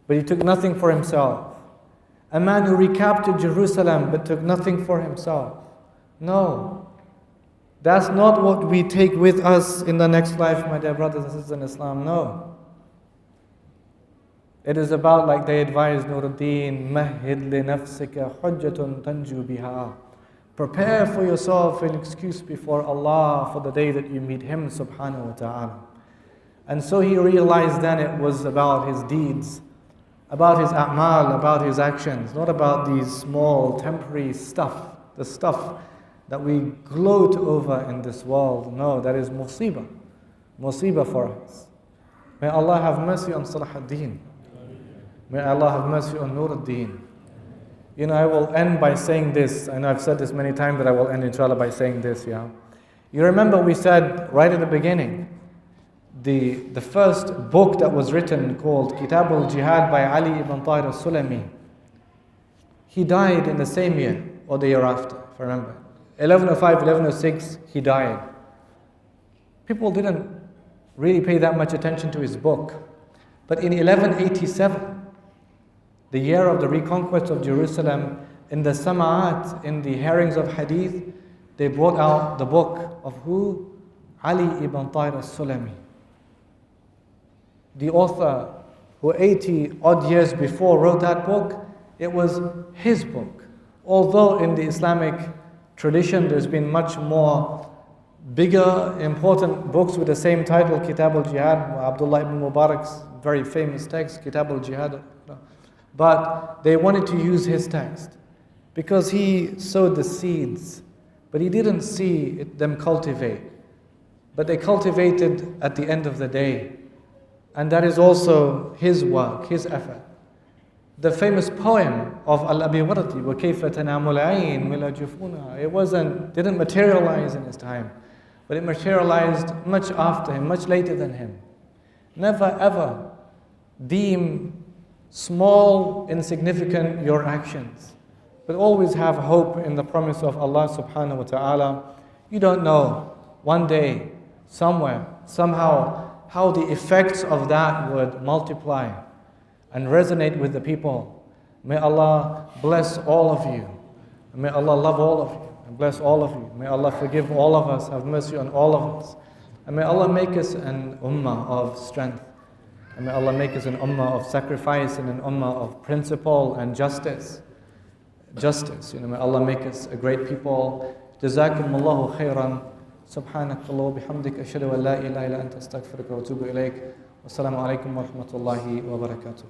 But he took nothing for himself. A man who recaptured Jerusalem but took nothing for himself. No. That's not what we take with us in the next life, my dear brothers and sisters in Islam. No. It is about, like they advised Nuruddin, مَهِّدْ لِنَفْسِكَ حُجَّةٌ تَنْجُو بِهَا. Prepare for yourself an excuse before Allah for the day that you meet Him subhanahu wa ta'ala. And so he realized then it was about his deeds, about his a'mal, about his actions, not about these small temporary stuff, the stuff that we gloat over in this world. No, that is musibah for us. May Allah have mercy on Salahudheen. May Allah have mercy on Nuruddin. You know, I will end by saying this. I know I've said this many times, but I will end inshallah by saying this. Yeah, you remember we said right at the beginning, the first book that was written called Kitab al-Jihad by Ali ibn Tahir al-Sulami. He died in the same year or the year after, if I remember. 1105, 1106, he died. People didn't really pay that much attention to his book. But in 1187, the year of the reconquest of Jerusalem, in the Sama'at, in the hearings of hadith, they brought out the book of who? Ali ibn Tahir al-Sulami. The author who 80 odd years before wrote that book, it was his book. Although in the Islamic tradition there's been much more bigger, important books with the same title, Kitab al-Jihad, Abdullah ibn Mubarak's very famous text, Kitab al-Jihad. But they wanted to use his text because he sowed the seeds, but he didn't see them cultivate. But they cultivated at the end of the day. And that is also his work, his effort. The famous poem of Al-Abi Wardi, وَكَيْفَ تَنَامُ الْعَيْنِ مِلَا جُفُونَهَا, it didn't materialize in his time, but it materialized much after him, much later than him. Never ever deem small, insignificant your actions, but always have hope in the promise of Allah subhanahu wa ta'ala. You don't know, one day, somewhere, somehow, how the effects of that would multiply and resonate with the people. May Allah bless all of you. And may Allah love all of you and bless all of you. May Allah forgive all of us, have mercy on all of us. And may Allah make us an ummah of strength. And may Allah make us an ummah of sacrifice and an ummah of principle and justice. May Allah make us a great people. Jazakumullahu khairan. سبحانك الله وبحمدك أشهد أن لا إله إلا أنت أستغفرك وأتوب إليك والسلام عليكم ورحمة الله وبركاته.